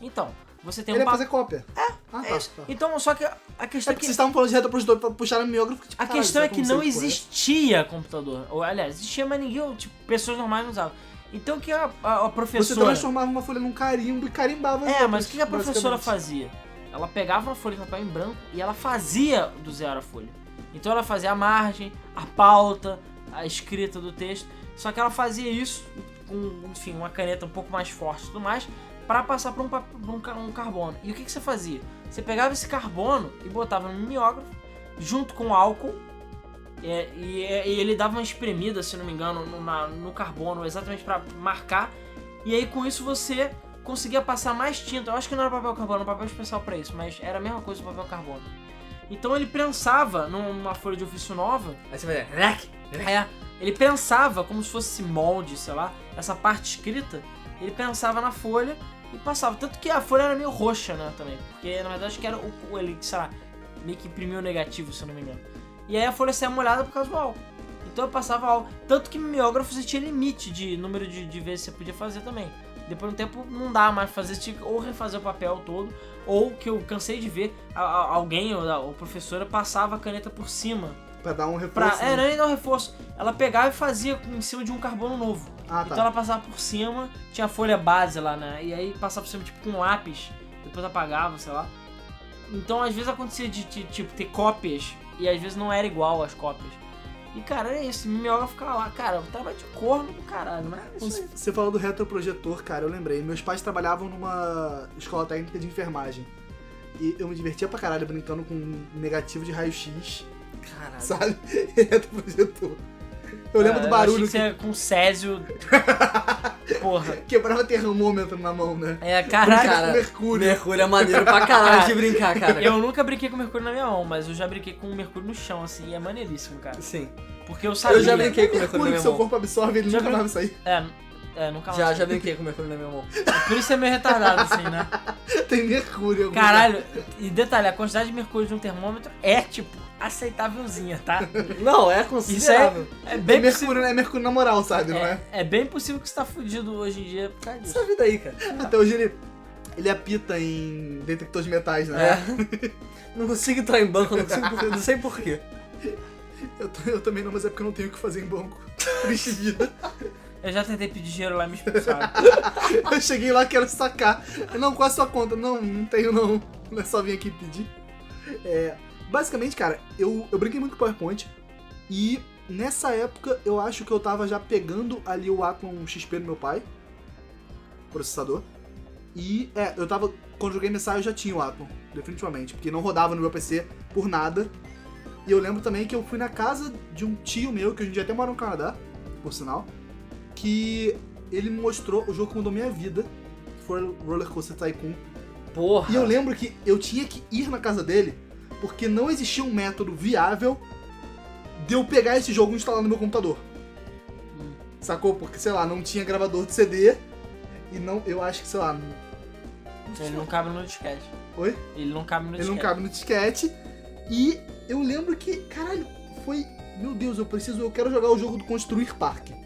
Então, você tem Ele é fazer cópia. É isso. Tá. Então, só que a questão é que... Vocês estavam falando de retroprojetor pra puxar no mimeógrafo. A questão é que não existia computador. Ou, aliás, existia, mas ninguém, pessoas normais não usavam. Então, o que a professora... Você transformava uma folha num carimbo e carimbava. Mas o que a professora fazia? Ela pegava uma folha de papel em branco e ela fazia do zero a folha. Então, ela fazia a margem, a pauta, a escrita do texto. Só que ela fazia isso com, enfim, uma caneta um pouco mais forte e tudo mais, pra passar pra um carbono. E o que você fazia? Você pegava esse carbono e botava no mimeógrafo, junto com álcool, e ele dava uma espremida, se não me engano, no carbono, exatamente pra marcar. E aí com isso você conseguia passar mais tinta. Eu acho que não era papel carbono, era papel especial pra isso, mas era a mesma coisa do papel carbono. Então ele prensava numa folha de ofício nova. Aí você vai Ele prensava como se fosse esse molde, sei lá, essa parte escrita. Ele prensava na folha e passava. Tanto que a folha era meio roxa, né, também. Porque na verdade acho que era ele, sei lá, meio que imprimiu o negativo, se eu não me engano. E aí a folha saia molhada por causa do álcool. Então eu passava álcool. Tanto que mimeógrafo você tinha limite de número de vezes que você podia fazer também. Depois de um tempo não dá mais pra fazer, você tinha que ou refazer o papel todo, ou que eu cansei de ver, alguém, ou a professora, passava a caneta por cima. Pra dar um reforço. Não nem dar um reforço. Ela pegava e fazia em cima de um carbono novo. Ah, tá. Então ela passava por cima, tinha a folha base lá, né? E aí passava por cima tipo com um lápis, depois apagava, sei lá. Então às vezes acontecia de tipo ter cópias, e às vezes não era igual as cópias. E cara, era isso, mimeógrafo ficava lá, cara, eu tava de corno do caralho, mas é isso aí. Você falou do retroprojetor, cara, eu lembrei. Meus pais trabalhavam numa escola técnica de enfermagem. E eu me divertia pra caralho brincando com um negativo de raio-x, Caralho. sabe? Retroprojetor. Eu lembro do barulho Eu achei que você com Césio. Porra. quebrava termômetro na mão, né? Caralho. Cara, mercúrio. Mercúrio é maneiro pra caralho de brincar, cara. Eu nunca brinquei com mercúrio na minha mão, mas eu já brinquei com mercúrio no chão, assim, e é maneiríssimo, cara. Sim. Porque eu sabia. Eu já brinquei com mercúrio na Mercúrio que minha seu mão. corpo absorve, ele Já nunca viu? mais vai sair. Nunca Já brinquei com mercúrio na minha mão. Por isso é meio retardado, assim, né? Tem mercúrio. em algum Caralho, e detalhe, a quantidade de mercúrio de um termômetro é, tipo, aceitávelzinha, tá? Não, é Isso considerável. é lugar. bem É possível. mercúrio, é mercúrio na moral, sabe, não é? É bem possível que você tá fudido hoje em dia por causa disso. Essa vida aí, cara. Até hoje ele apita em detector de metais, né? É. Não consigo entrar em banco, não sei porquê. Eu também não, mas é porque eu não tenho o que fazer em banco. Triste vida. Eu já tentei pedir dinheiro lá e me expulsaram. Eu cheguei lá, quero sacar. Não, qual é a sua conta? Não tenho não. Não é só vir aqui pedir. Basicamente, cara, eu brinquei muito com PowerPoint. E nessa época eu acho que eu tava já pegando ali o Atom XP do meu pai. Processador. E eu tava. Quando joguei MSI eu já tinha o Atom, definitivamente. Porque não rodava no meu PC por nada. E eu lembro também que eu fui na casa de um tio meu, que hoje em dia até mora no Canadá, por sinal. Que ele me mostrou o jogo que mudou minha vida, que foi o Roller Coaster Tycoon. Porra. E eu lembro que eu tinha que ir na casa dele, porque não existia um método viável de eu pegar esse jogo e instalar no meu computador. Sacou? Porque, sei lá, não tinha gravador de CD e não, eu acho que, sei lá... Ele não cabe no disquete. Oi? Ele não cabe no Ele disquete. não cabe no disquete. E eu lembro que, caralho, foi... Meu Deus, eu quero jogar o jogo do Construir Parque.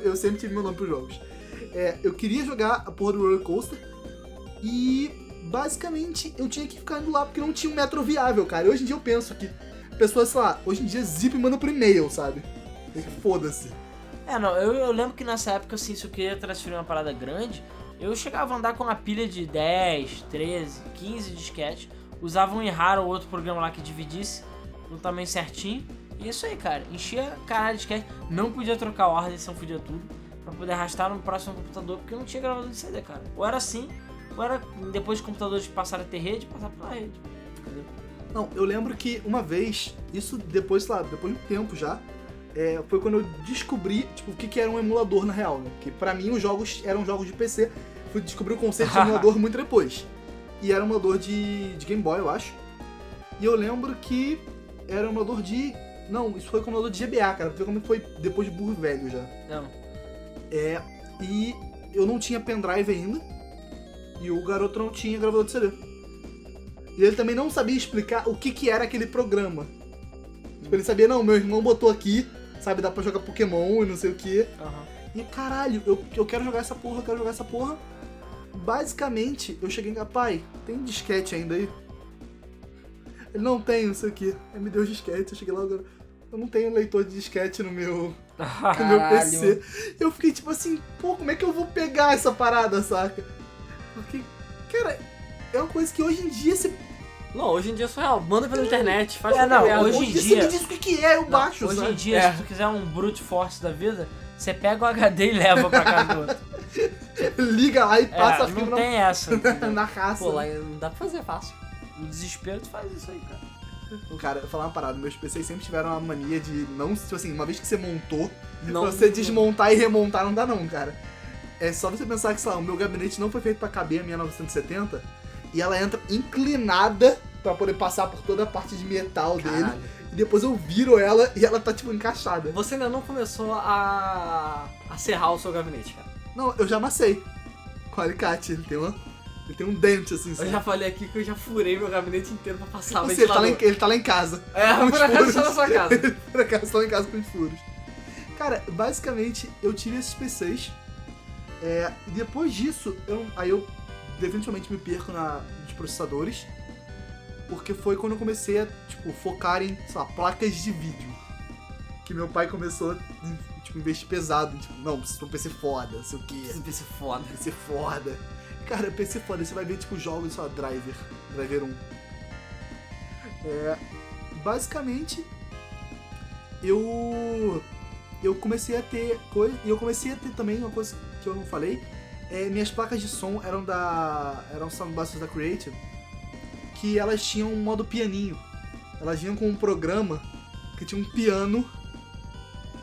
Eu sempre tive meu nome pros jogos. Eu queria jogar a porra do Roller Coaster e basicamente eu tinha que ficar indo lá porque não tinha um metro viável, cara. E hoje em dia eu penso que pessoas, sei lá, hoje em dia zip manda por e-mail, sabe? Foda-se. Eu lembro que nessa época, assim, se eu queria transferir uma parada grande, eu chegava a andar com uma pilha de 10, 13, 15 disquetes, usava um Ihara ou outro programa lá que dividisse no tamanho certinho. E isso aí, cara, enchia caralho de disquete, não podia trocar ordem, senão podia tudo, pra poder arrastar no próximo computador, porque não tinha gravador de CD, cara. Ou era assim, ou era depois de computadores passaram a ter rede, passar pela rede, entendeu? Não, eu lembro que uma vez, isso depois, sei lá, depois de um tempo já, foi quando eu descobri, tipo, o que era um emulador na real, né? Que pra mim os jogos eram jogos de PC, fui descobrir o conceito de emulador muito depois. E era um emulador de Game Boy, eu acho. E eu lembro que era um emulador de... Não, isso foi com o emulador de GBA, cara, pra ver como foi depois de burro velho já. Não. E eu não tinha pendrive ainda, e o garoto não tinha gravador de CD. E ele também não sabia explicar o que era aquele programa. Tipo, ele sabia, não, meu irmão botou aqui, sabe, dá pra jogar Pokémon e não sei o que. E caralho, eu quero jogar essa porra, Basicamente, eu cheguei em pai, tem disquete ainda aí? Ele não tem, não sei o que. Aí me deu os disquete, eu cheguei lá agora. Eu não tenho leitor de disquete no meu PC. Eu fiquei tipo assim, pô, como é que eu vou pegar essa parada, saca? Porque, cara, é uma coisa que hoje em dia você Não, hoje em dia é surreal. Manda pela internet, faz não, qualquer merda. hoje em Você dia- me diz o que é, eu baixo, Hoje sabe? em dia, se tu quiser um brute force da vida, você pega o HD e leva pra casa do outro. Liga lá e passa Não fibra tem essa. entendeu? na raça. Pô, lá não dá pra fazer fácil. No desespero, tu faz isso aí, cara. Cara, eu vou falar uma parada, meus PCs sempre tiveram uma mania de não, tipo assim, uma vez que você montou, Não, você desmontar e remontar não dá não, cara. É só você pensar que, sei lá, o meu gabinete não foi feito pra caber a minha 970 e ela entra inclinada pra poder passar por toda a parte de metal dele. Caralho. E depois eu viro ela e ela tá, tipo, encaixada. Você ainda não começou a serrar o seu gabinete, cara. Não, eu já amassei com alicate, ele tem um dente, assim, Eu sabe? já falei aqui que eu já furei meu gabinete inteiro pra passar Ou seja, ele ventilador. tá lá em casa. É, com por os acaso furos. tá na sua casa. Por acaso tá lá em casa com os furos. Cara, basicamente, eu tive esses PCs. E depois disso, eu definitivamente me perco nos processadores. Porque foi quando eu comecei a, tipo, focar em, sei lá, placas de vídeo. Que meu pai começou a, tipo, investir pesado. Tipo, não, preciso de um PC foda, não sei o quê. Esse PC foda. PC foda. Cara, PC foda, você vai ver, tipo, jogos, sei lá, Driver 1. Basicamente, eu comecei a ter coisa. E eu comecei a ter também uma coisa que eu não falei. Minhas placas de som eram soundbusters da Creative. Que elas tinham um modo pianinho. Elas vinham com um programa que tinha um piano.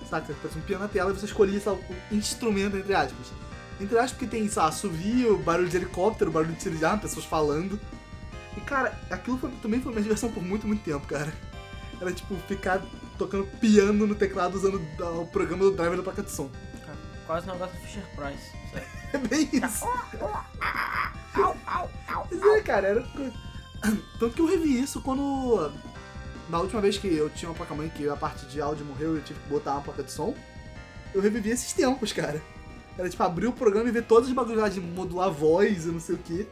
Saca? Parece um piano na tela e você escolhia, sabe, um instrumento, entre aspas. Entre aspas, porque tem, sabe, assovio, barulho de helicóptero, barulho de tiro de arma, pessoas falando. E, cara, aquilo também foi uma diversão por muito, muito tempo, cara. Era, tipo, ficar tocando piano no teclado usando o programa do driver da placa de som. Cara, quase um negócio do Fisher Price. Sério. É bem isso. Mas cara, era... Tanto que eu revi isso quando... Na última vez que eu tinha uma placa-mãe que a parte de áudio morreu e eu tive que botar uma placa de som, eu revivi esses tempos, cara. Era tipo abrir o programa e ver todos os bagulhos lá de modular voz e não sei o que.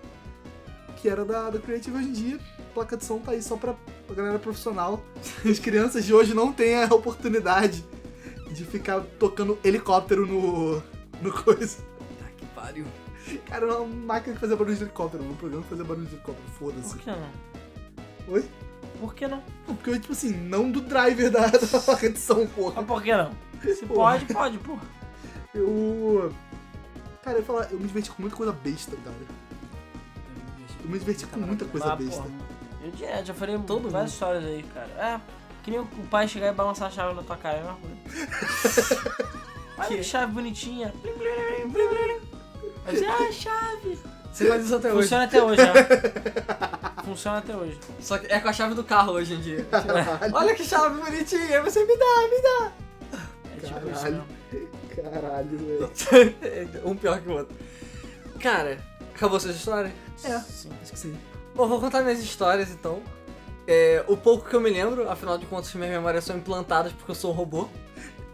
Que era da Creative. Hoje em dia. A placa de som tá aí só pra galera profissional. As crianças de hoje não têm a oportunidade de ficar tocando helicóptero no coisa. Tá que pariu. Cara, uma máquina que fazia barulho de helicóptero, um programa que fazia barulho de helicóptero, foda-se. Por que não? Oi? Por que não? Porque, tipo assim, não do driver da placa de som, porra. Mas por que não? Se Porra. pode, porra. Cara, eu ia falar, eu me diverti com muita coisa besta, cara. Eu me diverti com muita coisa besta. Porra. Eu direto, já falei Todo várias mundo. histórias aí, cara. Que nem o pai chegar e balançar a chave na tua cara, é a mesma coisa. Olha que chave bonitinha. Blim, blim, blim, blim. Aí você, a chave. Você faz isso até hoje. Funciona até hoje, né? Funciona até hoje. Só que é com a chave do carro hoje em dia. Olha que chave bonitinha, você me dá. É tipo isso Caralho. mesmo. Caralho, velho. Um pior que o outro. Cara, acabou sua história? Sim. Acho que sim. Bom, vou contar minhas histórias então. O pouco que eu me lembro, afinal de contas, minhas memórias são implantadas porque eu sou um robô.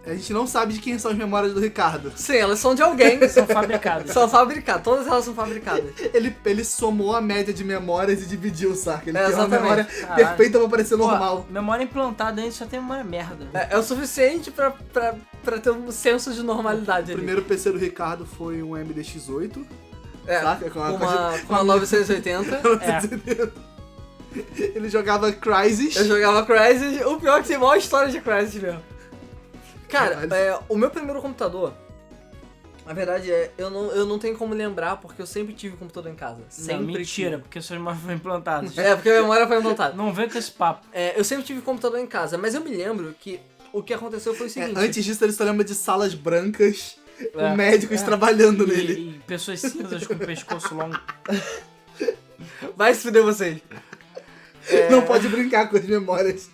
A gente não sabe de quem são as memórias do Ricardo. Sim, elas são de alguém. São fabricados. São fabricadas, todas elas são fabricadas. Ele somou a média de memórias e dividiu, saca? Ele tem uma Exatamente. memória Caralho. perfeita pra parecer normal. Pô, memória implantada ainda só tem memória merda. É o suficiente pra ter um senso de normalidade O ali. primeiro PC do Ricardo foi um MDX8. Saca? Com Com a 980. Ele jogava Crysis. Eu jogava Crysis. O pior é que tem a maior história de Crysis mesmo. Cara, Caralho. o meu primeiro computador, na verdade, eu não tenho como lembrar porque eu sempre tive computador em casa. Não, Sempre mentira, tive. porque suas memórias foram implantadas. Porque a memória foi implantada. Não vem com esse papo. Eu sempre tive computador em casa, mas eu me lembro que o que aconteceu foi o seguinte. Antes disso, ele só lembra de salas brancas com É. médicos trabalhando nele. E pessoas cinzas com pescoço longo. Vai se fuder vocês. Não pode brincar com as memórias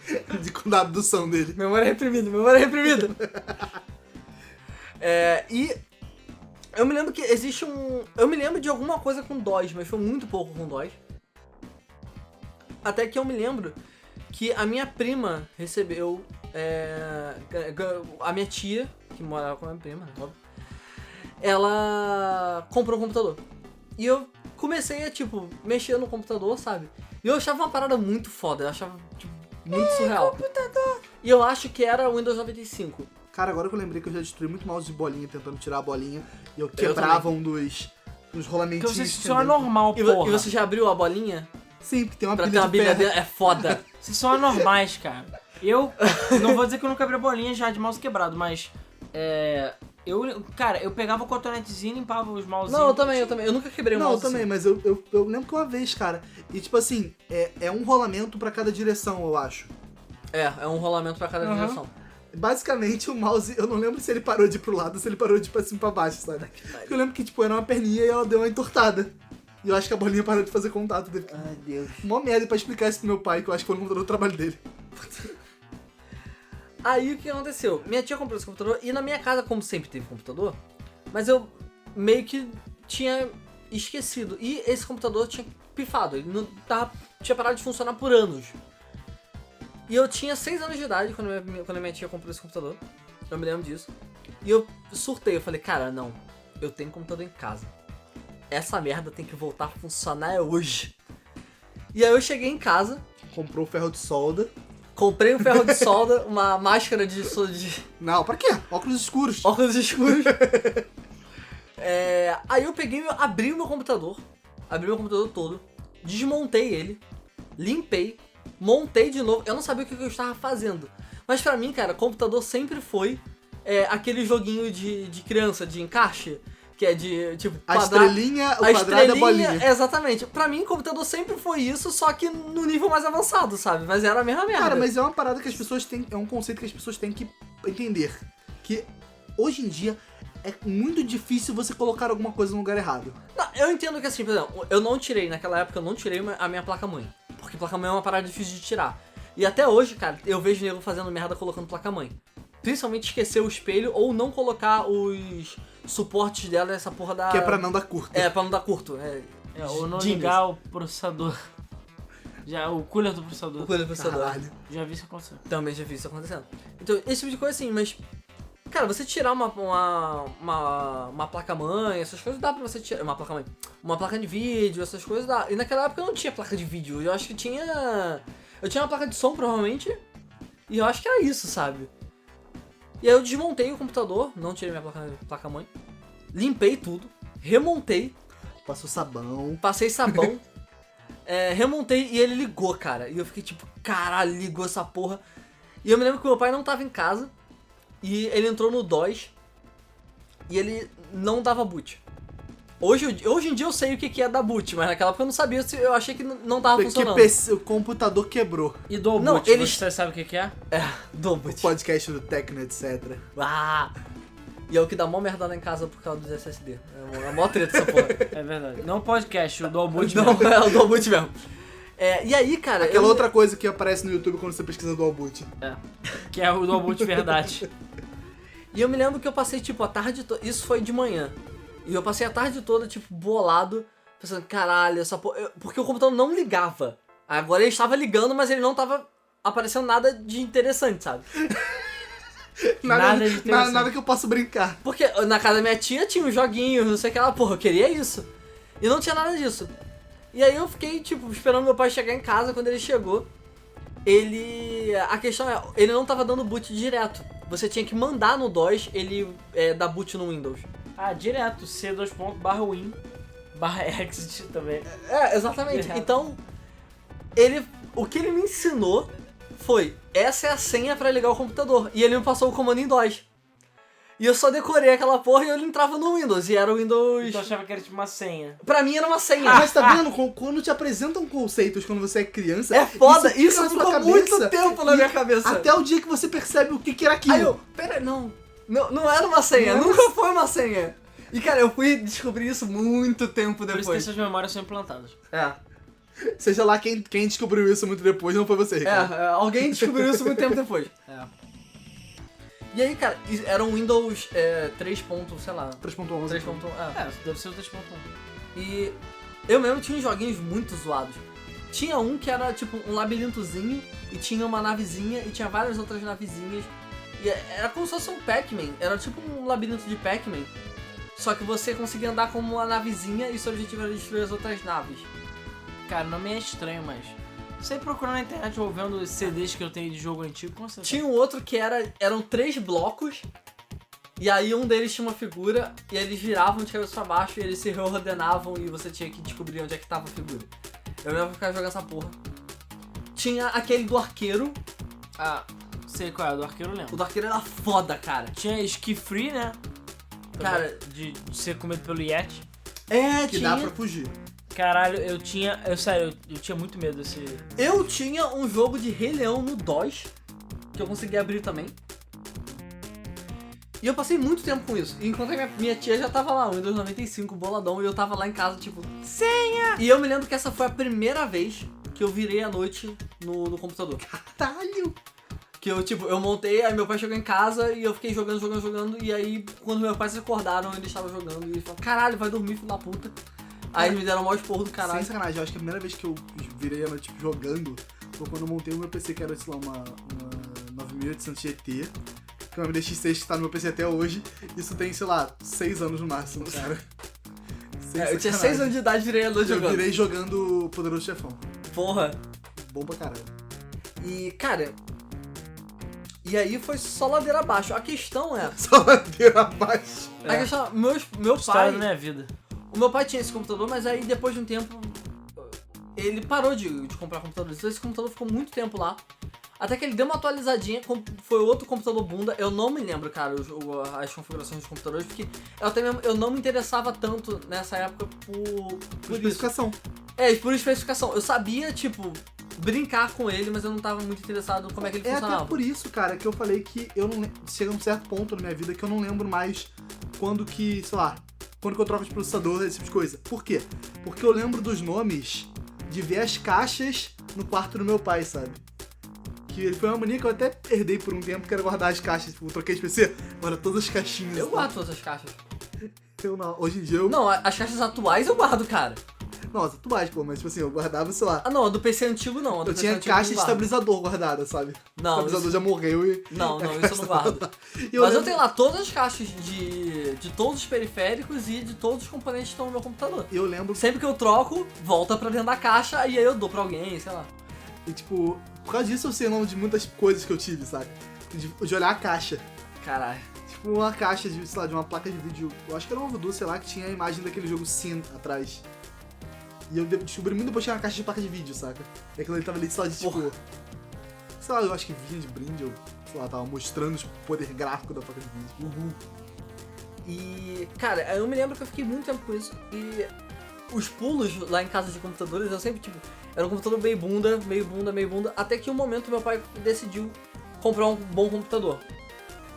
da abdução dele. Memória reprimida, memória reprimida. E eu me lembro que existe eu me lembro de alguma coisa com DOS, mas foi muito pouco com DOS. Até que eu me lembro que a minha prima recebeu... a minha tia, que morava com a minha prima, óbvio, ela comprou um computador. E eu comecei a, tipo, mexer no computador, sabe? E eu achava uma parada muito foda, eu achava, tipo, muito surreal. Computador! E eu acho que era o Windows 95. Cara, agora que eu lembrei que eu já destruí muito mouse de bolinha tentando tirar a bolinha e eu quebrava um dos Porque rolamentinhos. você funciona entendeu? normal, E porra. você já abriu a bolinha? Sim, porque tem uma Pra ter pilha uma de bilha ferro. dentro é foda. Vocês são anormais, cara. Eu não vou dizer que eu nunca abri a bolinha já de mouse quebrado, mas eu pegava o cotonetezinho e limpava os mousezinhos. Não, eu também. Eu nunca quebrei um Não, eu mouse também, assim. mas eu lembro que uma vez, cara. E tipo assim, é um rolamento pra cada direção, eu acho. É um rolamento pra cada direção. Basicamente, o mouse, eu não lembro se ele parou de ir pro lado ou se ele parou de ir pra cima e pra baixo, sabe? Eu lembro que, tipo, era uma perninha e ela deu uma entortada. E eu acho que a bolinha parou de fazer contato. Ai, Deus. Mó merda pra explicar isso pro meu pai, que eu acho que foi no computador do trabalho dele. Aí o que aconteceu? Minha tia comprou esse computador e na minha casa, como sempre teve computador, mas eu meio que tinha esquecido. E esse computador tinha pifado, ele não tinha parado de funcionar por anos. E eu tinha 6 anos de idade quando a minha tia comprou esse computador. Eu me lembro disso. E eu surtei, eu falei, cara, não, eu tenho computador em casa. Essa merda tem que voltar a funcionar hoje. E aí eu cheguei em casa, Comprou o ferro de solda. comprei um ferro de solda, uma máscara de Não, pra quê? Óculos escuros. óculos escuros. Aí eu peguei, abri o meu computador todo, desmontei ele, limpei, montei de novo. Eu não sabia o que eu estava fazendo. Mas pra mim, cara, computador sempre foi aquele joguinho de criança, de encaixe, que é de, tipo, A estrelinha, o quadrado e a bolinha. Exatamente. Pra mim, computador sempre foi isso, só que no nível mais avançado, sabe? Mas era a mesma merda. Cara, mas é uma parada que as pessoas têm, é um conceito que as pessoas têm que entender. Que hoje em dia é muito difícil você colocar alguma coisa no lugar errado. Não, eu entendo que assim, por exemplo, naquela época eu não tirei a minha placa-mãe. Porque placa-mãe é uma parada difícil de tirar. E até hoje, cara, eu vejo nego fazendo merda colocando placa-mãe. Principalmente esquecer o espelho ou não colocar os suportes dela nessa porra da... Que é pra não dar curto. Pra não dar curto. Ou não Genius. ligar o processador. O cooler do processador. O coisa do processador. Caralho. Já vi isso acontecer. Também já vi isso acontecendo. Então, esse tipo de coisa assim, mas... Cara, você tirar uma placa-mãe, essas coisas dá pra você tirar... Uma placa-mãe. Uma placa de vídeo, essas coisas dá. E naquela época eu não tinha placa de vídeo. Eu acho que tinha... Eu tinha uma placa de som, provavelmente. E eu acho que era isso, sabe? E aí eu desmontei o computador, não tirei minha placa-mãe. Limpei tudo. Remontei. Passou sabão. Passei sabão. Remontei e ele ligou, cara. E eu fiquei tipo, caralho, ligou essa porra. E eu me lembro que meu pai não tava em casa. E ele entrou no DOS. E ele não dava boot. Hoje em dia eu sei o que é dar boot, mas naquela época eu não sabia, eu achei que não tava funcionando. O computador quebrou. E do Não, boot, eles- você sabe o que é? Do O boot. podcast do Tecno, etc. Ah! E é o que dá mó merda lá em casa por causa dos SSD. É mó treta essa porra. É verdade. Não o podcast, o do boot Não, mesmo. é o do boot mesmo. E aí, cara... Aquela outra coisa que aparece no YouTube quando você pesquisa Dual Boot. Que é o do boot verdade. E eu me lembro que eu passei, tipo, a tarde toda... Isso foi de manhã. E eu passei a tarde toda, tipo, bolado, pensando, caralho, essa porra... Porque o computador não ligava. Agora ele estava ligando, mas ele não tava aparecendo nada de interessante, sabe? Nada de interessante. Nada que eu possa brincar. Porque na casa da minha tia tinha uns joguinhos, não sei o que lá, porra, eu queria isso. E não tinha nada disso. E aí eu fiquei, tipo, esperando meu pai chegar em casa. Quando ele chegou, a questão é, ele não tava dando boot direto. Você tinha que mandar no DOS ele dar boot no Windows. Direto, c2./win/exit também. Exatamente. Direto. Então, o que ele me ensinou foi, essa é a senha pra ligar o computador. E ele me passou o comando em DOS. E eu só decorei aquela porra e ele entrava no Windows. E era o Windows... Então eu achava que era tipo uma senha. Pra mim era uma senha. Mas tá vendo? Quando te apresentam conceitos quando você é criança... É foda, fica isso na sua ficou cabeça muito tempo na e minha cabeça. Até o dia que você percebe o que era aquilo. Aí eu, pera, não era uma senha, Não era nunca foi uma senha. E cara, eu fui descobrir isso muito tempo Por isso que depois. essas memórias são implantadas. Seja lá quem descobriu isso muito depois, não foi você, Ricardo. Alguém descobriu isso muito tempo depois. E aí, cara, era um Windows 3. sei lá. 3.11. 3.1. Deve ser o 3.1. E eu mesmo tinha uns joguinhos muito zoados. Tinha um que era tipo um labirintozinho, e tinha uma navezinha, e tinha várias outras navezinhas. E era como se fosse um Pac-Man, era tipo um labirinto de Pac-Man. Só que você conseguia andar como uma navezinha e seu objetivo era destruir as outras naves. Cara, não me é estranho, mas... Você procurando na internet ou vendo CDs que eu tenho de jogo antigo, com certeza. Tinha um outro que eram 3 blocos, e aí um deles tinha uma figura, e eles viravam de cabeça pra baixo, e eles se reordenavam, e você tinha que descobrir onde é que tava a figura. Eu lembro que eu ficava jogando essa porra. Tinha aquele do arqueiro. Ah, sei qual é, do arqueiro eu O lembro. do arqueiro era foda, cara. Tinha ski free, né? Cara, De ser comido pelo Yeti. Que dá pra fugir. Caralho, eu tinha muito medo desse... Eu tinha um jogo de Rei Leão no DOS, que eu consegui abrir também. E eu passei muito tempo com isso. E enquanto a minha tia já tava lá, o Windows 95, boladão, e eu tava lá em casa, tipo, senha! E eu me lembro que essa foi a primeira vez que eu virei a noite no computador. Caralho! Que eu, tipo, eu montei, aí meu pai chegou em casa e eu fiquei jogando, e aí quando meus pais se acordaram, eles estavam jogando, e eles falaram, caralho, vai dormir, filho da puta. Aí eles me deram o maior esporro do caralho. Sem sacanagem, eu acho que a primeira vez que eu virei a noite tipo, jogando foi quando eu montei o meu PC, que era, sei lá, uma 9800 GT. Que é uma MDX6 que tá no meu PC até hoje. Isso tem, sei lá, 6 anos no máximo, cara. Eu tinha 6 anos de idade e virei a noite Eu jogando. virei jogando Poderoso Chefão. Porra. Bom pra caralho. E, cara... E aí foi só ladeira abaixo. A questão é... Só ladeira abaixo. A questão é, meu História pai... da minha vida. O meu pai tinha esse computador, mas aí depois de um tempo ele parou de comprar computadores. Então esse computador ficou muito tempo lá. Até que ele deu uma atualizadinha, foi outro computador bunda. Eu não me lembro, cara, as configurações dos computadores, porque eu não me interessava tanto nessa época por isso. Especificação. Por especificação. Eu sabia, tipo, brincar com ele, mas eu não tava muito interessado em como é que ele funcionava. Até por isso, cara, que eu falei que eu não chega um certo ponto na minha vida que eu não lembro mais quando que, sei lá, quando que eu troco de processador, esse tipo de coisa. Por quê? Porque eu lembro dos nomes de ver as caixas no quarto do meu pai, sabe? Que foi uma mania que eu até herdei por um tempo, que era guardar as caixas. Tipo, eu troquei de PC, agora todas as caixinhas. Eu guardo todas as caixas. Eu não. Hoje em dia eu... Não, as caixas atuais eu guardo, cara. Nossa, tu mais, pô, mas tipo assim, eu guardava, sei lá. Ah, não, a do PC antigo não. A do Eu PC tinha antigo caixa de eu não guardo. estabilizador guardada, sabe? O Não, estabilizador isso... já morreu e... Não, isso eu não guardo. E Mas eu lembro- tenho lá todas as caixas de todos os periféricos e de todos os componentes que estão no meu computador. Eu lembro Sempre que eu troco, volta pra dentro da caixa e aí eu dou pra alguém, sei lá. e, tipo, por causa disso eu sei o nome de muitas coisas que eu tive, sabe? De olhar a caixa. Caralho. Tipo, uma caixa de, sei lá, de uma placa de vídeo, eu acho que era uma Voodoo, sei lá, que tinha a imagem daquele jogo Sin atrás. E eu descobri muito depois que tinha uma caixa de placa de vídeo, saca? E aquilo ali tava ali, sei lá, de tipo... Sei lá, eu acho que vinha de brinde, eu, sei lá, tava mostrando o poder gráfico da placa de vídeo. E, cara, eu me lembro que eu fiquei muito tempo com isso e os pulos lá em casa de computadores, eu sempre, tipo, era um computador meio bunda, até que um momento meu pai decidiu comprar um bom computador.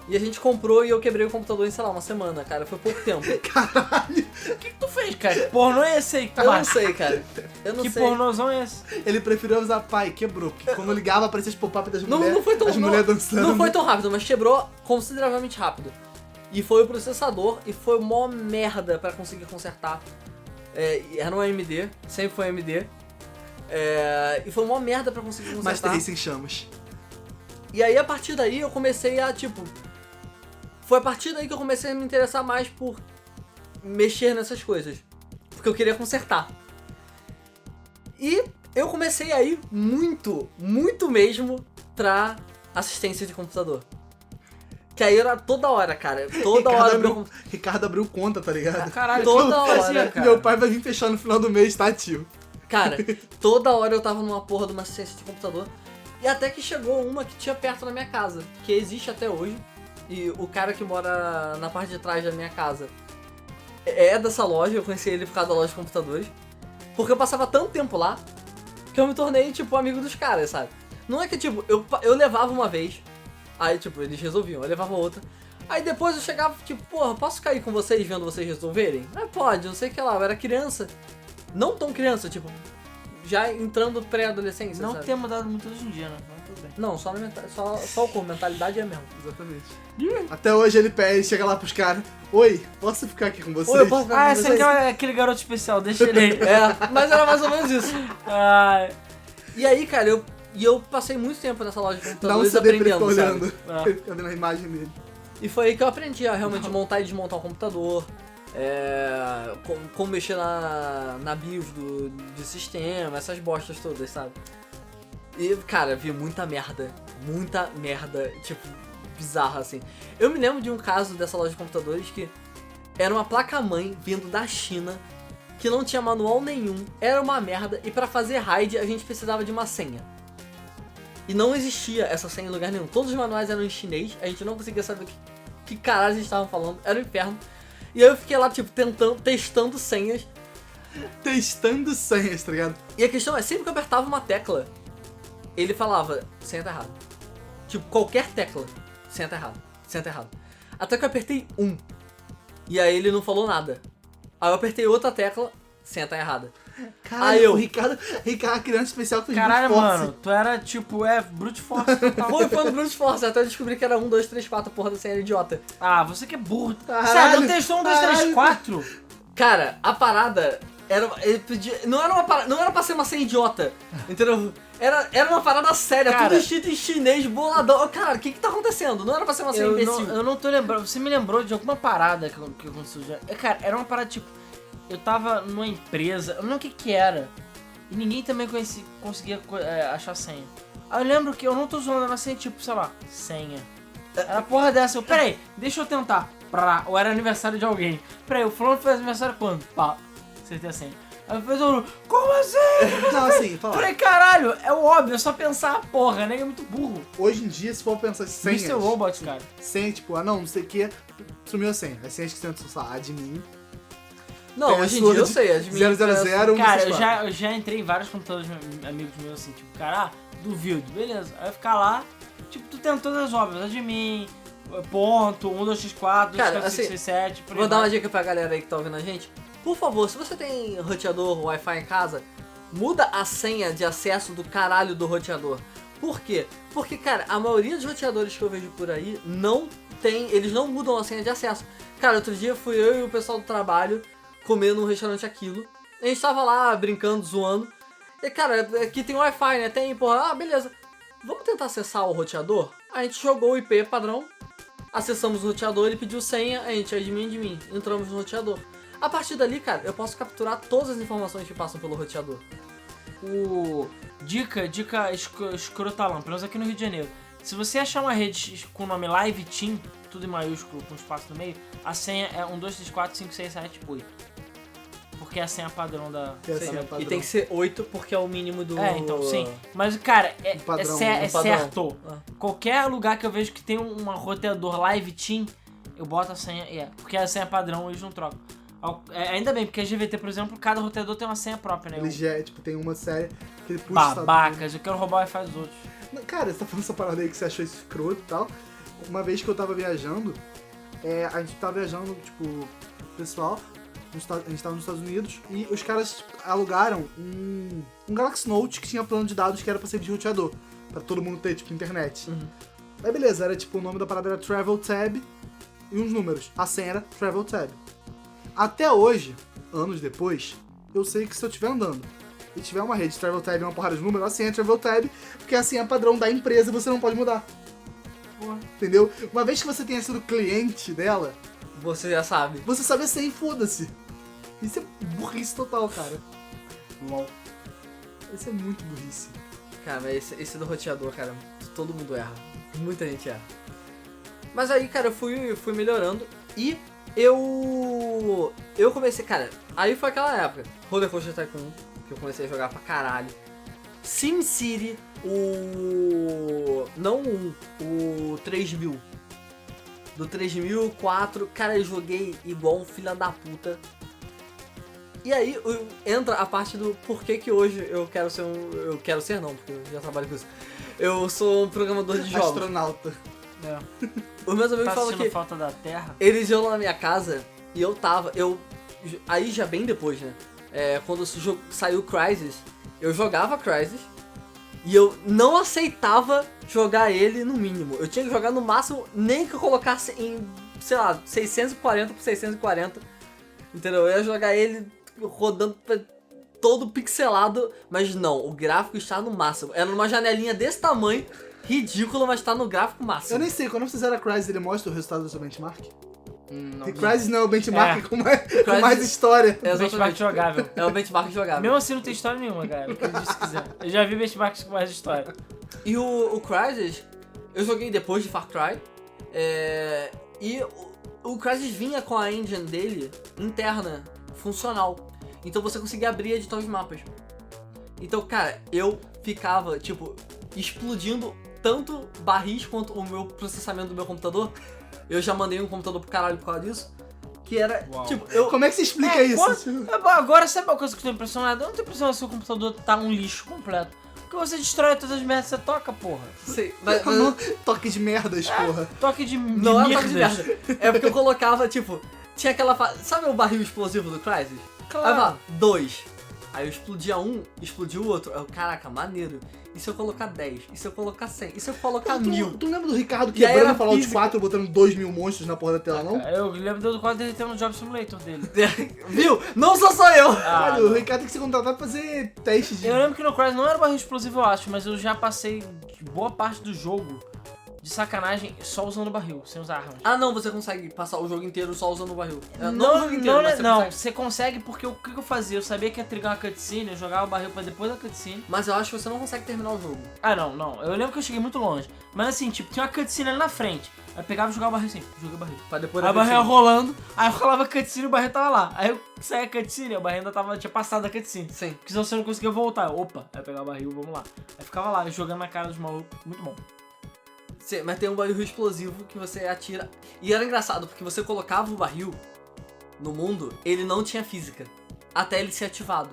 E a gente comprou e eu quebrei o computador em, sei lá, uma semana, cara, foi pouco tempo. Caralho! O que tu fez, cara? Que pornô é esse aí que tu Eu não mata? sei, cara. Eu não Que sei. pornozão é esse? Ele preferiu avisar pai, quebrou, porque quando eu ligava aparecia as pop-up das Não, mulheres, não foi tão as mulheres dançando. Não foi tão rápido, mas quebrou consideravelmente rápido. E foi o processador e foi mó merda pra conseguir consertar. Era um AMD, sempre foi AMD. E foi mó merda pra conseguir consertar. Master Race em chamas. E aí a partir daí eu comecei a, tipo... Foi a partir daí que eu comecei a me interessar mais por mexer nessas coisas. Porque eu queria consertar. E eu comecei a ir muito mesmo pra assistência de computador. Que aí era toda hora, cara. Toda hora meu... Ricardo abriu conta, tá ligado? Caralho, Toda como tu fazia, hora, cara? Meu pai vai vir fechar no final do mês, tá, tio? Cara, toda hora eu tava numa porra de uma assistência de computador. E até que chegou uma que tinha perto da minha casa. Que existe até hoje. E o cara que mora na parte de trás da minha casa é dessa loja. Eu conheci ele por causa da loja de computadores. Porque eu passava tanto tempo lá que eu me tornei, tipo, amigo dos caras, sabe? Não é que, tipo, eu levava uma vez, aí, tipo, eles resolviam, eu levava outra. Aí depois eu chegava, tipo, porra, posso cair com vocês vendo vocês resolverem? Ah, pode, não sei o que lá, eu era criança. Não tão criança, tipo, já entrando pré-adolescência, Não sabe? tem mudado muito hoje em dia, né? Mas tudo bem. Não, só o corpo, mentalidade é mesmo. Exatamente. Até hoje ele pede, chega lá pros caras. Oi, posso ficar aqui com vocês? Oi, eu posso ficar Ah, com esse vocês? aqui é aquele garoto especial, deixa ele aí. Mas era mais ou menos isso. Ai, E aí, cara, eu passei muito tempo nessa loja de Dá um computadores CD pra ele ficar aprendendo, sabe? olhando. Ah. Ele fica vendo a imagem dele. E foi aí que eu aprendi a realmente montar e desmontar um computador, como mexer na BIOS de sistema, essas bostas todas, sabe? E, cara, vi muita merda, tipo, bizarra, assim. Eu me lembro de um caso dessa loja de computadores que era uma placa-mãe vindo da China, que não tinha manual nenhum, era uma merda, e pra fazer raid a gente precisava de uma senha. E não existia essa senha em lugar nenhum. Todos os manuais eram em chinês, a gente não conseguia saber o que caralho a gente tava falando, era um inferno. E aí eu fiquei lá, tipo, testando senhas. Testando senhas, tá ligado? E a questão é, sempre que eu apertava uma tecla, ele falava, senha tá errado. Tipo, qualquer tecla, senha tá errado, senha tá errado. Até que eu apertei 1. E aí ele não falou nada. Aí eu apertei outra tecla, senha tá errada. Caralho, o Ricardo, criança especial que fez Caralho, brute force. mano, tu era tipo, brute force total. Foi no Brute Force, até eu descobri que era 1, 2, 3, 4, porra da senha era idiota. Ah, você que é burro. Caralho, Sério, não testou 1, 2, 3, caralho. 4? Cara, a parada era. Ele podia, não era pra ser uma senha idiota, entendeu? Era uma parada séria, Cara, tudo escrito em chinês, boladão. Cara, o que tá acontecendo? Não era pra ser uma senha imbecil. Eu não tô lembrando. Você me lembrou de alguma parada que aconteceu já. Cara, era uma parada tipo. Eu tava numa empresa, eu não lembro o que era. E ninguém também conseguia achar senha. Aí eu lembro que eu não tô zoando, era senha tipo, sei lá, senha. Era a porra dessa. Peraí, deixa eu tentar. Ou era aniversário de alguém. Peraí, o fulano fez aniversário quando? Pá, acertei a senha. Aí fez o como assim? Não, assim, fala. Falei, caralho, é óbvio, é só pensar, porra, né? É muito burro. Hoje em dia, se for pensar em senhas... Mr. Robot, cara. Senha, tipo, não sei o que, sumiu a senha. As senhas que você são, admin. Não, Tem a hoje em sua dia eu de sei, admin. 000, Cara, 164. eu já entrei em vários computadores amigos meus assim, tipo, cara, duvido, beleza. Aí eu ficar lá, tipo, tu tenta todas as obras, admin, ponto, 1, 2, 3, 4, 2, Cara, 4, 5, assim, 6, 7, por aí Vou dar uma vai. dica pra galera aí que tá ouvindo a gente. Por favor, se você tem roteador Wi-Fi em casa, muda a senha de acesso do caralho do roteador. Por quê? Porque, cara, a maioria dos roteadores que eu vejo por aí eles não mudam a senha de acesso. Cara, outro dia fui eu e o pessoal do trabalho comer num restaurante Aquilo. A gente tava lá brincando, zoando. E, cara, aqui tem Wi-Fi, né? Tem, porra, beleza. Vamos tentar acessar o roteador? A gente jogou o IP padrão, acessamos o roteador, ele pediu senha, a gente admin, entramos no roteador. A partir dali, cara, eu posso capturar todas as informações que passam pelo roteador. Dica escrotalão, pelo menos aqui no Rio de Janeiro. Se você achar uma rede com o nome Live Team, tudo em maiúsculo, com espaço no meio, a senha é 1, 2, 3, 4, 5, 6, 7, 8. Porque é a senha padrão da... Que é a senha padrão. E tem que ser 8 porque é o mínimo do... então, sim. Mas, cara, é padrão, certo. Ah. Qualquer lugar que eu vejo que tem um roteador Live Team, eu boto a senha, porque é a senha padrão, eles não trocam. Ainda bem, porque a GVT, por exemplo, cada roteador tem uma senha própria, né? Ele já, tipo, tem uma série que ele puxa... Babacas, eu quero roubar o Wi-Fi dos outros. Cara, você tá falando essa parada aí que você achou escroto e tal. Uma vez que eu tava viajando, a gente tava viajando, tipo, pessoal, a gente tava nos Estados Unidos e os caras alugaram um Galaxy Note que tinha plano de dados que era pra ser de roteador, pra todo mundo ter, tipo, internet. Uhum. Aí beleza, era tipo, o nome da parada era Travel Tab e uns números. A senha era Travel Tab. Até hoje, anos depois, eu sei que se eu estiver andando e tiver uma rede Travel Tab e uma porrada de números, a senha é Travel Tab, porque a senha é padrão da empresa e você não pode mudar. Porra. Entendeu? Uma vez que você tenha sido cliente dela, Você já sabe. você sabe a senha e foda-se. Isso é burrice total, cara. LOL. Isso é muito burrice. Cara, mas esse do roteador, cara, todo mundo erra. Muita gente erra. Mas aí, cara, eu fui melhorando e eu comecei, cara, aí foi aquela época, Roller Coaster Tycoon, que eu comecei a jogar pra caralho. SimCity, o 3000. Do 3004, cara, eu joguei igual um filho da puta. E aí entra a parte do porquê que hoje eu quero ser porque eu já trabalho com isso. Eu sou um programador de jogos. Astronauta. Os meus amigos Tá falam sentindo que falta da Terra? eles iam lá na minha casa e aí já bem depois, né? Quando saiu Crysis, eu jogava Crysis e eu não aceitava jogar ele no mínimo. Eu tinha que jogar no máximo, nem que eu colocasse em, sei lá, 640 por 640. Entendeu? Eu ia jogar ele rodando todo pixelado, mas não, o gráfico está no máximo. Era numa janelinha desse tamanho, ridículo, mas tá no gráfico máximo. Eu nem sei, quando você zera a Crysis, ele mostra o resultado do seu benchmark? Não. Tem Crysis não é o benchmark com mais Crysis- história. É o benchmark jogável. É o benchmark jogável. Mesmo assim não tem história nenhuma, cara. Acredite se quiser. Eu já vi benchmarks com mais história. E o Crysis, eu joguei depois de Far Cry. E o Crysis vinha com a engine dele interna, funcional. Então você conseguia abrir e editar os mapas. Então, cara, eu ficava, tipo, explodindo tanto barris quanto o meu processamento do meu computador. Eu já mandei um computador pro caralho por causa disso. Que era, Uau. tipo, eu... Como é que você explica isso? Agora, sabe uma coisa que eu tô impressionado? Eu não tô impressionado se o computador tá um lixo completo. Porque você destrói todas as merdas que você toca, porra. Sei, Toque de merdas, porra. Toque de não é um toque de merdas. merda. É porque eu colocava, tipo, tinha aquela sabe o barril explosivo do Crysis? Claro. Aí eu falava, 2. Aí eu explodia um, explodia o outro. Aí eu, caraca, maneiro. E se eu colocar 10? E se eu colocar 100? E se eu colocar 1000? Tu lembra do Ricardo E aí quebrando era o Fallout física. 4 botando 2.000 monstros na porra da tela, não? Eu lembro do quadro derretendo no Job Simulator dele. Viu? Não sou só eu! Ah, Olha, o Ricardo tem que ser contratado pra fazer teste de... eu lembro que no Crysis não era barril explosivo, eu acho, mas eu já passei boa parte do jogo de sacanagem só usando barril, sem usar armas. Ah não, você consegue passar o jogo inteiro só usando o barril. Não o jogo inteiro, mas você não, consegue. você consegue porque o que eu fazia? Eu sabia que ia trigar uma cutscene, eu jogava o barril pra depois da cutscene. Mas eu acho que você não consegue terminar o jogo. Ah, não. Eu lembro que eu cheguei muito longe. Mas assim, tipo, tinha uma cutscene ali na frente. Aí eu pegava e jogava o barril assim, joguei o barril. Pra depois Aí da o barril ia cutscene. rolando, aí eu rolava a cutscene e o barril tava lá. Aí eu saía a cutscene, o barril ainda tinha passado da cutscene. Sim. Porque senão você não conseguia voltar. Opa, aí eu pegava o barril, vamos lá. Aí ficava lá, jogando na cara dos malucos, muito bom. Sim, mas tem um barril explosivo que você atira. E era engraçado, porque você colocava o barril no mundo, ele não tinha física. Até ele ser ativado.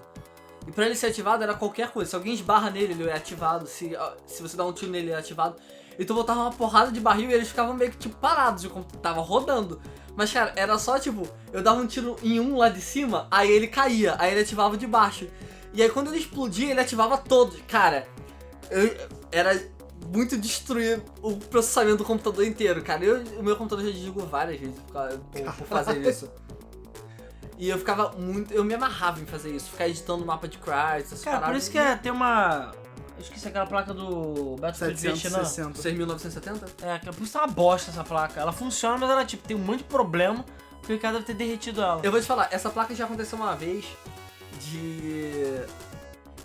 E pra ele ser ativado era qualquer coisa. Se alguém esbarra nele, ele é ativado. Se você dá um tiro nele, ele é ativado. Então voltava uma porrada de barril e eles ficavam meio que tipo parados, tava rodando. Mas cara, era só tipo, eu dava um tiro em um lá de cima, aí ele caía, aí ele ativava de baixo. E aí quando ele explodia, ele ativava todos. Cara, era muito destruir o processamento do computador inteiro, cara. O meu computador já desligou várias vezes por fazer isso. E eu ficava muito... Eu me amarrava em fazer isso. Ficar editando mapa de Crysis, essas Cara, por paradas. isso que tem uma... Eu esqueci aquela placa do Battlefield Vietnam. 760. 6.970? É, por isso tá uma bosta essa placa. Ela funciona, mas ela tipo, tem um monte de problema. Porque o cara deve ter derretido ela. Eu vou te falar, essa placa já aconteceu uma vez de...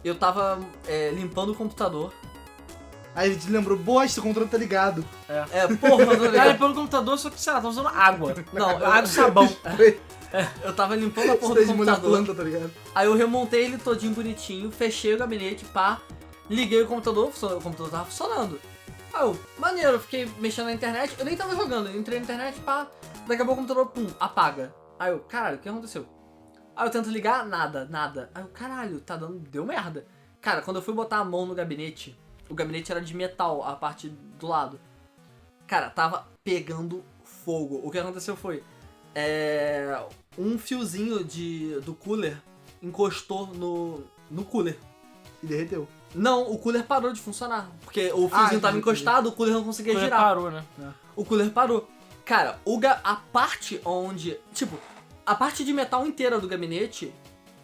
Eu tava limpando o computador. Aí ele te lembrou, bosta, o controle tá ligado. Porra, eu tô Cara, ligado. pelo computador, só que, sei lá, tá usando água. Não, Água e sabão. Eu tava limpando a porra Você do de molhar a computador. planta, tá ligado? Aí eu remontei ele todinho bonitinho, fechei o gabinete, pá, liguei o computador tava funcionando. Aí eu, maneiro, eu fiquei mexendo na internet, eu nem tava jogando, eu entrei na internet, pá, daqui a pouco o computador, pum, apaga. Aí eu, caralho, o que aconteceu? Aí eu tento ligar, nada. Aí eu, caralho, deu merda. Cara, quando eu fui botar a mão no gabinete, o gabinete era de metal, a parte do lado. Cara, tava pegando fogo. O que aconteceu foi, um fiozinho do cooler encostou no cooler. E derreteu. Não, o cooler parou de funcionar. Porque o fiozinho tava encostado, o cooler não conseguia Quando girar. parou, né? O cooler parou. Cara, a parte onde... Tipo, a parte de metal inteira do gabinete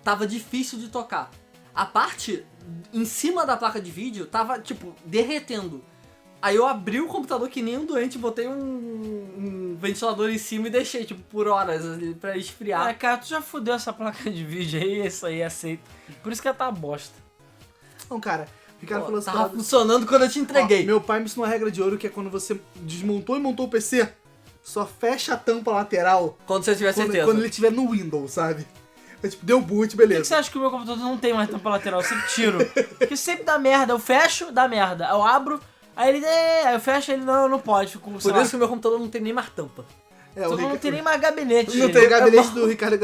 tava difícil de tocar. A parte em cima da placa de vídeo tava, tipo, derretendo. Aí eu abri o computador que nem um doente, botei um ventilador em cima e deixei, tipo, por horas ali pra esfriar. É, cara, tu já fudeu essa placa de vídeo aí, isso aí aceita. Por isso que ela tá bosta. Não, cara, o Ricardo falou assim... Tava funcionando quando eu te entreguei. Meu pai me ensinou uma regra de ouro que é quando você desmontou e montou o PC, só fecha a tampa lateral Quando você tiver certeza. quando ele estiver no Windows, sabe? É tipo, deu boot, Por que beleza. você acha que o meu computador não tem mais tampa lateral? Eu sempre tiro. Porque sempre dá merda. Eu fecho, dá merda. Eu abro, aí ele... Aí eu fecho, ele não pode. Fico, sei Por lá, isso que o meu computador não tem nem mais tampa. É, só que não tem nem mais gabinete. Não tem o gabinete do Ricardo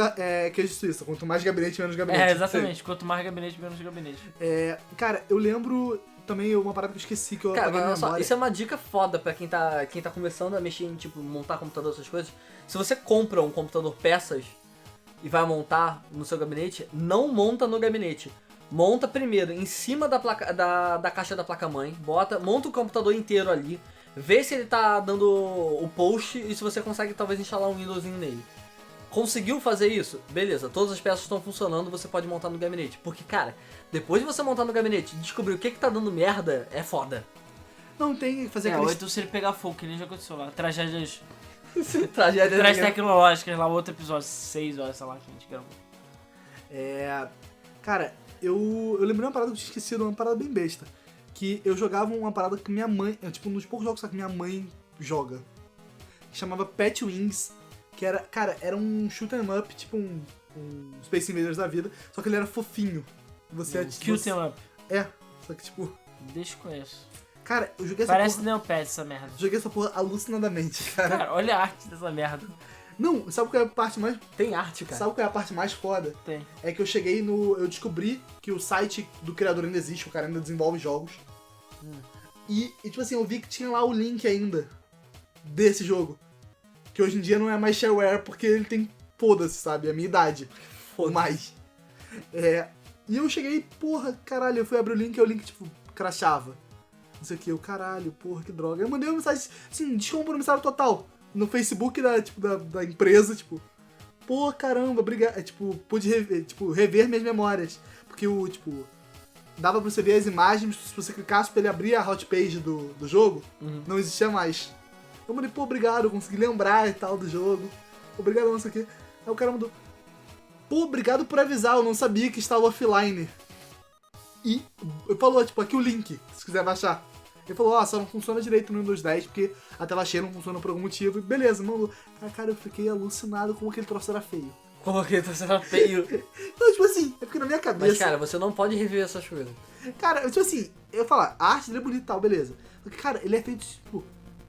Queijo Suíça. Quanto mais gabinete, menos gabinete. É, exatamente. Quanto mais gabinete, menos gabinete. Cara, eu lembro também uma parada que eu esqueci que eu Cara, apaguei mas na olha só, memória. isso é uma dica foda pra quem tá começando a mexer em, tipo, montar computador, essas coisas. Se você compra um computador peças e vai montar no seu gabinete, não monta no gabinete. Monta primeiro em cima da caixa da placa-mãe, monta o computador inteiro ali, vê se ele tá dando o post e se você consegue talvez instalar um Windowsinho nele. Conseguiu fazer isso? Beleza, todas as peças estão funcionando, você pode montar no gabinete. Porque, cara, depois de você montar no gabinete e descobrir o que tá dando merda, é foda. Não tem que fazer Ou aquele... então se ele pegar fogo, que nem já aconteceu lá. Tragédias Tragédia. tecnológicas, lá outro episódio, 6 horas, sei lá, que a gente gravou. Cara, eu lembrei uma parada que eu tinha esquecido, uma parada bem besta. Que eu jogava uma parada que minha mãe... Tipo, um dos poucos jogos que minha mãe joga. Que chamava Pet Wings. Que era... Cara, era um shoot 'em up, tipo um um Space Invaders da vida, só que ele era fofinho. Você Kill Them Up. É, só que tipo... Deixa eu conheço. Cara, eu joguei essa Parece porra... Neopet essa merda. Joguei essa porra alucinadamente, cara. Cara, olha a arte dessa merda. Não, sabe qual é a parte mais... Tem arte, cara. Sabe qual é a parte mais foda? Tem. É que eu cheguei no... Eu descobri que o site do criador ainda existe, o cara ainda desenvolve jogos. E, tipo assim, eu vi que tinha lá o link ainda desse jogo. Que hoje em dia não é mais shareware, porque ele tem, foda-se, sabe? A minha idade. Ou mais. E eu cheguei, porra, caralho, eu fui abrir o link e o link, tipo, crashava. Não sei o que, eu, caralho, porra, que droga. Eu mandei uma mensagem, assim, descompromissário total. No Facebook da empresa, tipo, pô, caramba, obrigado. Pude rever minhas memórias. Porque dava pra você ver as imagens, se você clicasse pra ele abrir a hotpage do jogo, não existia mais. Eu mandei, pô, obrigado, eu consegui lembrar e tal do jogo. Obrigado, não sei o que. Aí o cara mandou, pô, obrigado por avisar, eu não sabia que estava offline. E ele falou, aqui o link, se quiser baixar. Ele falou, só não funciona direito no Windows 10, porque a tela cheia não funciona por algum motivo. E beleza, mandou. Cara, eu fiquei alucinado como aquele troço era feio. Como que tá sendo feio? Então, tipo assim, é porque na minha cabeça... Mas, cara, você não pode rever essas coisas. Cara, tipo assim, eu falar, a arte dele é bonita e tal, beleza. Só que, cara, ele é feito, tipo,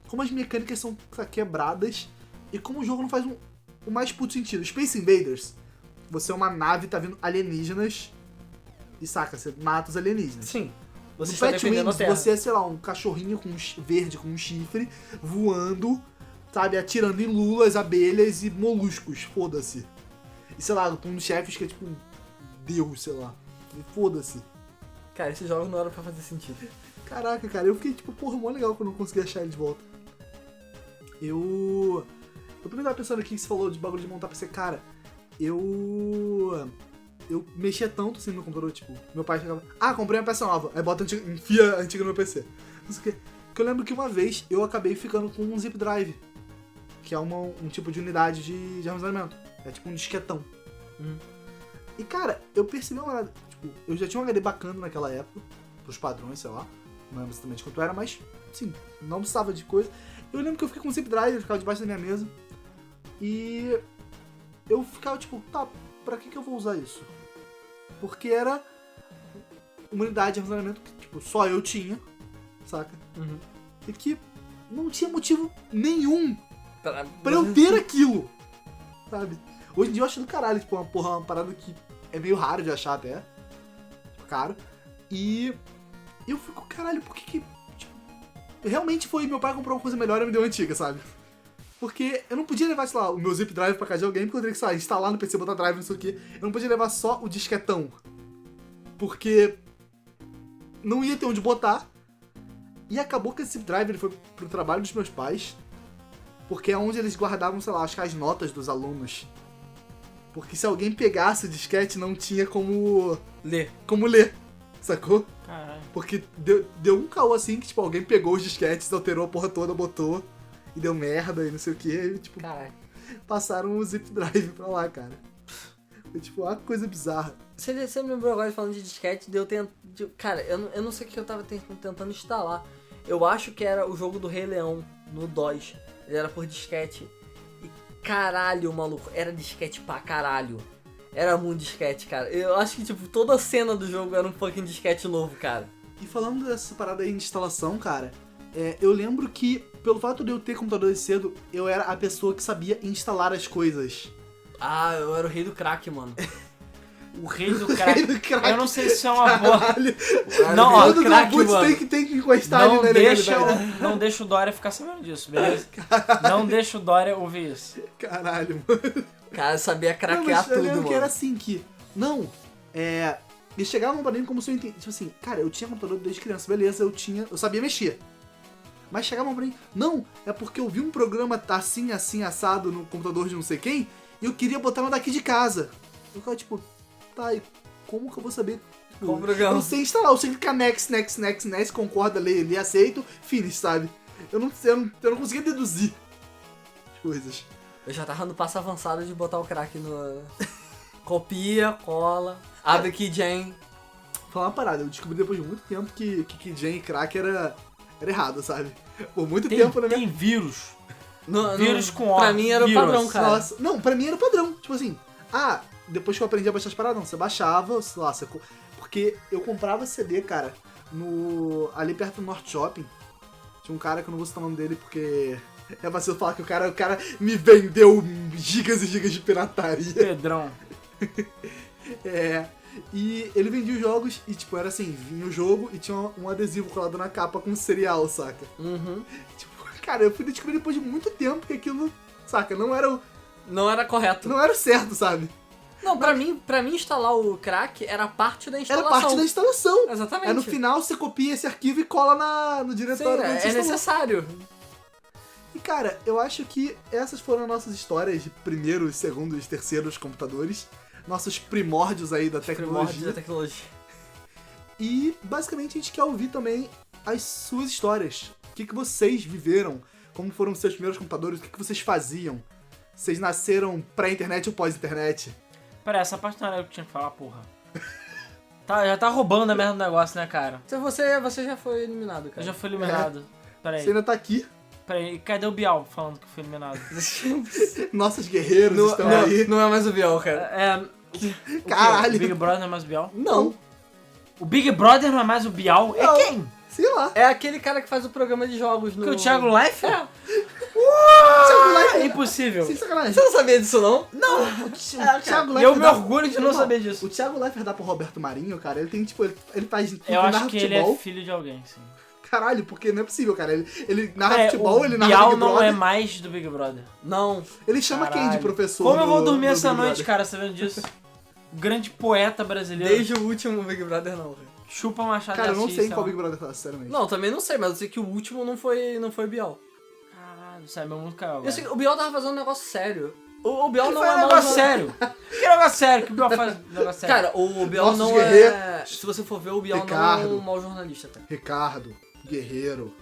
como as mecânicas são quebradas e como o jogo não faz o mais puto sentido. Space Invaders, você é uma nave, tá vindo alienígenas e saca, você mata os alienígenas. Sim. Você No está Pet defendendo a Wings, Terra. você é, sei lá, um cachorrinho verde com um chifre, voando, sabe, atirando em lulas, abelhas e moluscos, foda-se. E sei lá, um dos chefes que é tipo um deus, sei lá. E foda-se. Cara, esses jogos não eram pra fazer sentido. Caraca, cara, eu fiquei tipo, porra, mó legal quando eu não consegui achar ele de volta. Eu também tava pensando aqui que você falou de bagulho de montar PC, cara, eu mexia tanto assim no computador, tipo, meu pai chegava, comprei uma peça nova, aí bota enfia a antiga no meu PC. Não sei o que. Porque eu lembro que uma vez eu acabei ficando com um zip drive, que é um tipo de unidade de armazenamento. É tipo um disquetão. E cara, eu percebi uma parada, tipo, eu já tinha um HD bacana naquela época, pros padrões, sei lá, não lembro exatamente quanto era, mas, sim, não precisava de coisa. Eu lembro que eu fiquei com um zip drive, ele ficava debaixo da minha mesa, e eu ficava tipo, tá, pra que eu vou usar isso? Porque era uma unidade de armazenamento que, tipo, só eu tinha, saca? E que não tinha motivo nenhum pra eu ter aquilo, sabe? Hoje em dia eu acho do caralho, tipo, uma parada que é meio raro de achar até, tipo, caro. E eu fico, caralho, por que tipo, realmente foi, meu pai comprou uma coisa melhor e me deu uma antiga, sabe? Porque eu não podia levar, sei lá, o meu zip drive pra casa de alguém, porque eu teria que, sei lá, instalar no PC, botar drive, não sei o quê. Eu não podia levar só o disquetão, porque não ia ter onde botar. E acabou que esse zip drive ele foi pro trabalho dos meus pais, porque é onde eles guardavam, sei lá, acho que as notas dos alunos. Porque se alguém pegasse o disquete, não tinha como ler, sacou? Caralho. Porque deu um caô assim, que tipo, alguém pegou os disquetes, alterou a porra toda, botou, e deu merda e não sei o que, e tipo, Caralho. passaram o zip drive pra lá, cara. Foi tipo, uma coisa bizarra. Você me lembrou agora falando de disquete, cara, eu não sei o que eu tava tentando instalar. Eu acho que era o jogo do Rei Leão, no DOS. Ele era por disquete. E caralho, maluco, era disquete pra caralho. Era muito disquete, cara. Eu acho que, tipo, toda a cena do jogo era um fucking disquete novo, cara. E falando dessa parada aí de instalação, cara, eu lembro que, pelo fato de eu ter computador cedo, eu era a pessoa que sabia instalar as coisas. Ah, eu era o rei do crack, mano. O rei do crack. crack. Eu não sei se é uma boa. Caralho. Não, ó, Todo crack, Putz, mano. tem que encostar Não ali na deixa, legalidade. não deixa o Dória ficar sabendo disso, beleza? Não deixa o Dória ouvir isso. Caralho, mano. Cara, eu sabia Não, craquear mas eu tudo, lembro mano. que era assim, que... Não, eles chegavam pra mim como se eu entendesse... Tipo assim, cara, eu tinha computador desde criança, beleza, eu sabia mexer. Mas chegavam pra mim, não, é porque eu vi um programa assim, assim, assado no computador de não sei quem, e eu queria botar no daqui de casa. Eu ficava tipo, tá, e como que eu vou saber? Tipo, Qual programa? eu não sei instalar, eu sei clicar next, concorda, lê, aceito, finish, sabe? Eu não conseguia deduzir as coisas. Eu já tava no passo avançado de botar o crack no... Copia, cola, abre keygen. Vou falar uma parada, eu descobri depois de muito tempo que keygen e crack era errado, sabe? Por muito tempo na minha... Tem vírus. No, Vírus com Pra O, mim era o vírus. padrão, cara. Nossa, não, pra mim era padrão. Tipo assim, depois que eu aprendi a baixar as paradas, não, você baixava, sei lá, porque eu comprava CD, cara, ali perto do Norte Shopping. Tinha um cara que eu não vou citar o nome dele porque é vacilo falar que o cara me vendeu gigas e gigas de pirataria. Pedrão. E ele vendia os jogos e, tipo, era assim, vinha o jogo e tinha um adesivo colado na capa com cereal, saca? Uhum. Tipo, cara, eu fui descobrir depois de muito tempo que aquilo, saca, não era correto. não era o certo, sabe? Não, pra mim instalar o crack era parte da Era instalação. parte da instalação. Exatamente. Aí no final você copia esse arquivo e cola no Sim, diretório. quando você é instalou. necessário. E cara, eu acho que essas foram nossas histórias de primeiros, segundos, terceiros computadores. Nossos primórdios aí da Primórdios da tecnologia. tecnologia. E basicamente a gente quer ouvir também as suas histórias. O que vocês viveram? Como foram os seus primeiros computadores? O que vocês faziam? Vocês nasceram pré-internet ou pós-internet? Pera, essa parte não era eu que tinha que falar, porra. Já tá roubando a merda do negócio, né, cara? Então você já foi eliminado, cara. Eu já fui eliminado. Pera Você aí. ainda tá aqui. Pera aí, cadê o Bial falando que foi eliminado? Nossos guerreiros estão aí. Não é mais o Biel, cara. O quê? Caralho. O Big Brother não é mais o Bial? Não, O Big Brother não é mais o Bial? Não. É quem? sei lá. É aquele cara que faz o programa de jogos no... Que o Thiago Life? É. Thiago Life É impossível. Sem sacanagem. Você não sabia disso, não? Não, O Thiago e eu Leifert me dá- orgulho de não saber disso. O Thiago Leifert dá pro Roberto Marinho, cara. Ele tem, tipo, ele faz tudo, Eu narra acho que ele futebol. é filho de alguém, sim. Caralho, porque não é possível, cara. Ele narra futebol, o ele narra Bial Big não Brother. é mais do Big Brother. Não. Ele chama quem de Caralho. professor? Como eu vou no- dormir no essa Big noite, Brother? cara, sabendo disso? Grande poeta brasileiro. Desde o último Big Brother, não, cara. Chupa Machado Cara, eu de não Assis, sei em sei qual lá. Big Brother tá, sinceramente. Não, também não sei, mas eu sei que o último não foi Biel. Caralho, sai meu mundo caiu Eu agora. sei que o Biel tava fazendo um negócio sério. O Biel Que não foi é um mal negócio jornalista. sério. Que negócio sério que o Bial faz negócio sério. Cara, o Biel Nossos não guerreiros. é... Se você for ver, o Biel não é Ricardo. um mau jornalista, cara. Ricardo, guerreiro,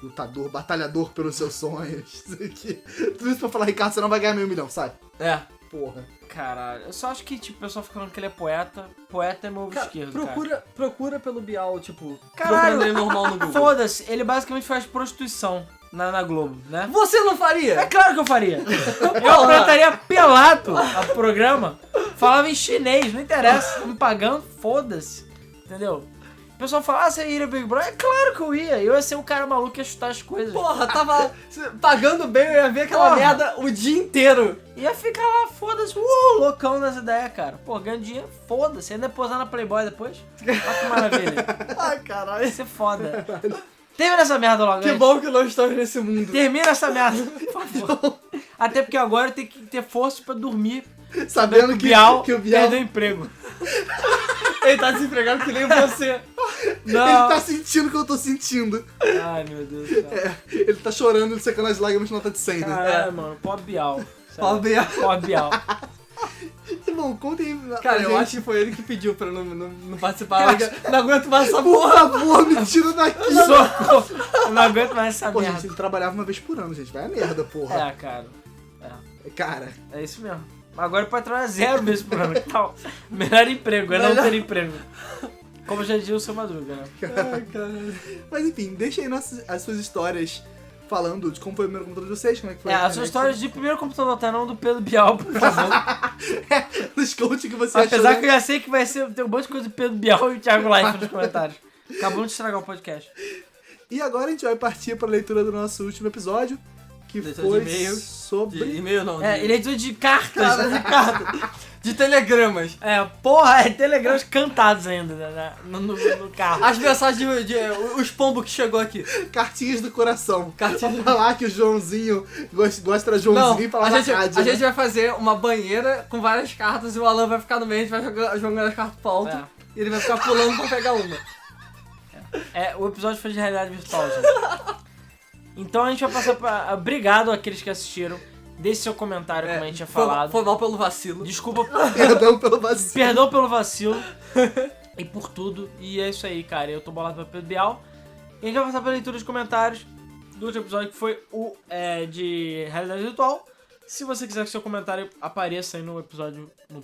lutador, batalhador pelos seus sonhos. Isso aqui. Tudo isso pra falar, Ricardo, você não vai ganhar meio milhão, sai. É. Porra. Caralho, eu só acho que, tipo, o pessoal fica falando que ele é poeta. Poeta é meu ovo Cara, esquerdo, cara. procura pelo Biel, tipo, Caralho, procurando ele normal no Google. Foda-se, ele basicamente faz prostituição na Globo, né? Você não faria? É claro que eu faria. Eu apresentaria pelado a programa, falava em chinês, não interessa, me pagando, foda-se, entendeu? O pessoal fala, você iria Big Brother? É claro que eu ia, eu ia ser o cara maluco que ia chutar as coisas. Porra, tava pagando bem, eu ia ver aquela Porra. merda o dia inteiro. Ia ficar lá, foda-se, loucão nessa ideia, cara. Pô, ganhando dinheiro, foda-se, ainda posar na Playboy depois. Olha que maravilha. Ai, caralho. Ia ser foda. Termina essa merda logo, Que gente. bom que nós estamos nesse mundo. Termina essa merda, por favor. Até porque agora eu tenho que ter força pra dormir. Sabendo Que o Bial ele perdeu o emprego. Ele tá desempregado que nem você. Não. tá sentindo o que eu tô sentindo. Ai, meu Deus do céu. Ele tá chorando, ele secando as lágrimas de nota de 100, né? Caralho, mano. Pobre Bial. Sério. Pobre Biel. Pobre Bial. Bom, contem aí. Cara, pra eu gente. acho que foi ele que pediu pra não participar. Não aguento mais essa porra. Por favor, me tira daqui. Socorro. Eu não aguento mais essa Pô, merda. gente, ele trabalhava uma vez por ano, gente. Vai a merda, porra. É, cara. Cara, É isso mesmo. Agora pode trabalhar 0 vezes por ano. Que tal? Melhor emprego, é não ter emprego. Como já dizia o seu Madruga, né? Ai, caralho. mas enfim, deixa aí as suas histórias falando de como foi o primeiro computador de vocês, como é que foi. É, a a sua internet. história de primeiro computador, tá? Não do Pedro Bial, por favor. Nos conte o que você Apesar achou. que eu já sei que vai ser, ter um monte de coisa do Pedro Bial e o Thiago Life nos comentários. Acabamos de estragar o podcast. E agora a gente vai partir pra leitura do nosso último episódio, que Leitura foi de e-mails. sobre... De e-mail não. É, de... ele é de cartas. De cartas. de telegramas. É, porra, é telegramas cantados ainda, né? No carro. As mensagens os pombos que chegou aqui. Cartinhas do coração. Cartinhas- Pra falar que o Joãozinho gosta de Não, Joãozinho e falar a na gente, rádio, a né? gente vai fazer uma banheira com várias cartas e o Alan vai ficar no meio, a gente vai jogando as cartas pro alto É. e ele vai ficar pulando pra pegar uma. É, o episódio foi de realidade virtual, gente. Então a gente vai passar pra... Obrigado àqueles que assistiram. Deixe seu comentário, como a gente tinha falado. Foi mal pelo vacilo. Desculpa, Perdão pelo vacilo. perdão pelo vacilo. E por tudo. E é isso aí, cara. Eu tô bolado pra Pedro Bial. E a gente vai passar pra leitura de comentários do último episódio, que foi o de realidade virtual. Se você quiser que seu comentário apareça aí no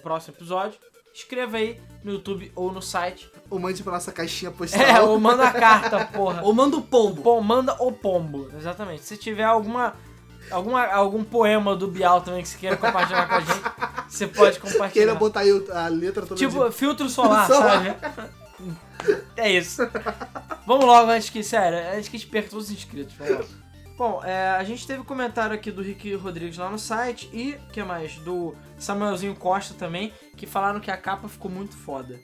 próximo episódio, escreva aí no YouTube ou no site. Ou mande pra nossa caixinha postal. É, ou manda a carta, porra. Ou manda o pombo. Pô, manda o pombo, exatamente. Se tiver algum poema do Bial também que você queira compartilhar com a gente, Você pode Queira compartilhar. botar aí a letra toda Tipo, filtro solar, Solar. sabe? É isso. Vamos logo, antes que a gente perca todos os inscritos. Vamos lá. Bom, a gente teve comentário aqui do Rick Rodrigues lá no site e, o que mais? Do Samuelzinho Costa também, que falaram que a capa ficou muito foda,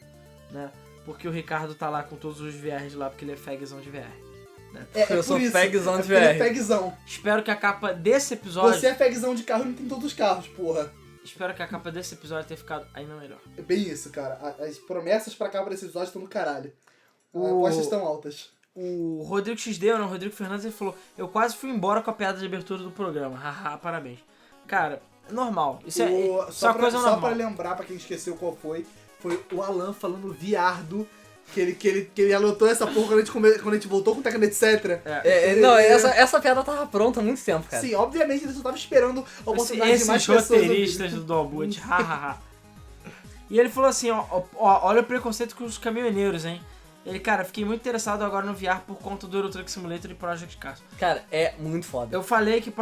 né? Porque o Ricardo tá lá com todos os VRs lá, porque ele é fagzão de VR. Né? Eu sou fagzão de porque ele é VR. fagzão. Espero que a capa desse episódio... Você é fagzão de carro e não tem todos os carros, porra. Espero que a capa desse episódio tenha ficado ainda melhor. É bem isso, cara. As promessas pra capa desse episódio estão no caralho. As O- apostas estão altas. O Rodrigo XD, né, o Rodrigo Fernandes, ele falou: eu quase fui embora com a piada de abertura do programa. Haha, parabéns. Cara, normal. Isso é Só coisa pra normal. lembrar, pra quem esqueceu qual foi o Alan falando viardo, que ele anotou essa porra quando a gente voltou com o Tecno Etc. Não, essa piada tava pronta há muito tempo, cara. Sim, obviamente ele só tava esperando a oportunidade de mais Esses pessoas roteiristas do Dolboot, hahaha. E ele falou assim, ó, olha o preconceito com os caminhoneiros, hein. Ele, cara, fiquei muito interessado agora no VR por conta do Euro Truck Simulator e Project Cars. Cara, é muito foda. Eu falei que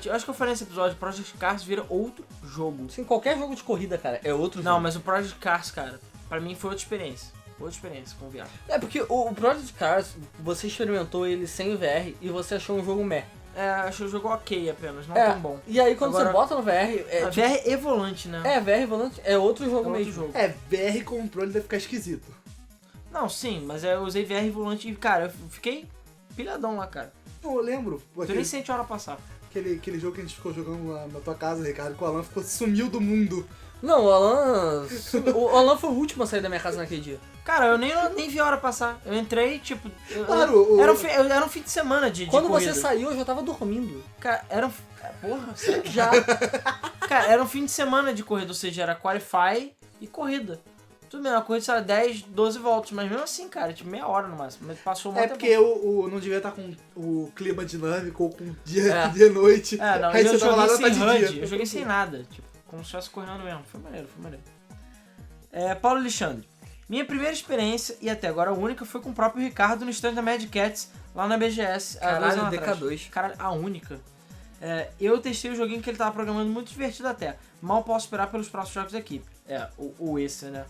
eu acho que eu falei nesse episódio, Project Cars vira outro jogo. Assim, qualquer jogo de corrida, cara, é outro Não, jogo. mas o Project Cars, cara, pra mim foi outra experiência. Outra experiência com o VR. É porque o Project Cars, você experimentou ele sem VR e você achou um jogo meh. Achei o jogo ok apenas, não tão bom. E aí quando Agora, você bota no VR... A VR é volante, né? VR volante é outro jogo É outro mesmo. jogo. VR controle deve ficar esquisito. Não, sim, mas eu usei VR volante e, cara, eu fiquei pilhadão lá, cara. Não, eu lembro. Tu nem sente a hora passar. Aquele jogo que a gente ficou jogando lá na tua casa, Ricardo, que o Alan sumiu do mundo. Não, o Alan foi o último a sair da minha casa naquele dia. Cara, eu nem vi a hora passar. Eu entrei, tipo... Claro, Era um fim de semana de Quando corrida. você saiu, eu já tava dormindo. Cara, era um... Porra, sério? Já. Cara, era um fim de semana de corrida, ou seja, era qualify e corrida. Tudo bem, a corrida saiu 10, 12 voltas, mas mesmo assim, cara, tipo meia hora no máximo. Mas passou muito porque não devia estar com o clima dinâmico ou com dia É. e noite. Não, Aí eu você tava lá joguei na sem tarde de HUD, dia. eu joguei sem nada, tipo, como se estivesse correndo mesmo. Foi maneiro. Paulo Alexandre. Minha primeira experiência, e até agora a única, foi com o próprio Ricardo no stand da Mad Cats, lá na BGS. há 2 Caralho, anos atrás. DK2. Caralho, a única. Eu testei o joguinho que ele tava programando muito divertido até. Mal posso esperar pelos próximos jogos da equipe. Esse, né?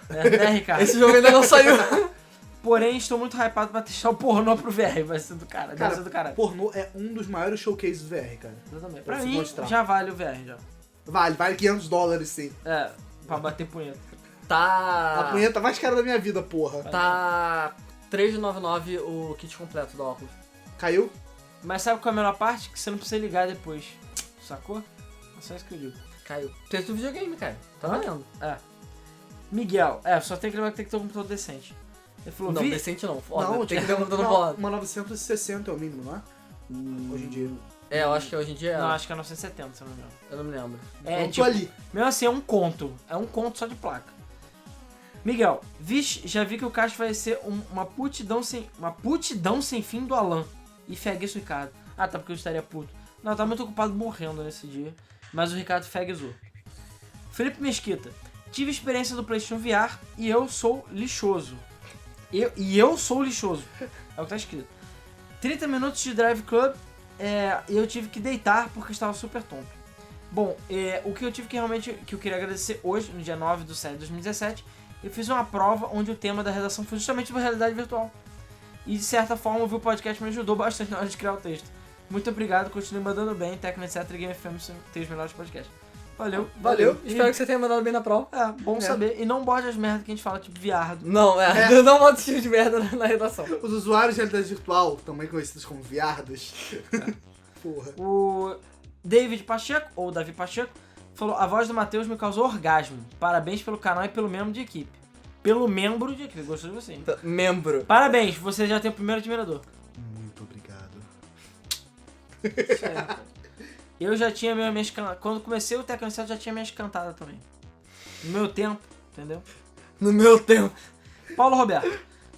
Né, Ricardo? Esse jogo ainda não saiu. Porém, estou muito hypado pra testar o pornô pro VR. Vai ser do cara. Deve ser do caralho. Pornô é um dos maiores showcases do VR, cara. Exatamente. Pra Pra se mim, mostrar. já vale o VR, já. Vale $500 sim. Pra bater punheta. A Tá... punheta mais cara da minha vida, porra. Tá... R$3,99 o kit completo do óculos. Caiu? Mas sabe qual é a melhor parte? Que você não precisa ligar depois. Sacou? É só isso que eu digo. Caiu. Preço do videogame, cara. Tá Hã? valendo. Miguel, só tem que lembrar que tem que ter um computador decente. Ele falou, Não, decente não. Foda. Não, tem que ter um computador não, bolado. uma 960 é o mínimo, não é? Hoje em dia. Eu acho que hoje em dia é. Não, acho que é 970, se eu não me engano. Eu não me lembro. Eu tô ali. Mesmo assim, é um conto. É um conto só de placa. Miguel, vixe, já vi que o cast vai ser uma putidão sem fim do Alan. E feguei o Ricardo. Ah, tá, porque eu estaria puto. Não, eu tava muito ocupado morrendo nesse dia. Mas o Ricardo feguezou. Felipe Mesquita. Tive experiência do PlayStation VR e eu sou lixoso. Eu sou lixoso. É o que tá escrito. 30 minutos de Drive Club e eu tive que deitar porque estava super tonto. Bom, o que eu tive que eu queria agradecer hoje, no dia 9/7 de 2017, eu fiz uma prova onde o tema da redação foi justamente sobre realidade virtual. E de certa forma ouvir o podcast me ajudou bastante na hora de criar o texto. Muito obrigado, continue mandando bem, Tecno Etc e Game FM tem os melhores podcasts. Valeu. Espero que você tenha mandado bem na prova. Bom saber. E não bode as merdas que a gente fala, tipo viardo. Não, não bota esse tipo de merda na redação. Os usuários de realidade virtual, também conhecidos como viardos. Porra. O David Pacheco, ou Davi Pacheco, falou: a voz do Matheus me causou orgasmo. Parabéns pelo canal e pelo membro de equipe. Pelo membro de equipe, gostou de você. Hein? Membro. Parabéns, você já tem o primeiro admirador. Muito obrigado. Isso aí. Eu já tinha minhas cantadas. Quando comecei o Tecno Set, já tinha minhas cantadas também. No meu tempo, entendeu? No meu tempo. Paulo Roberto.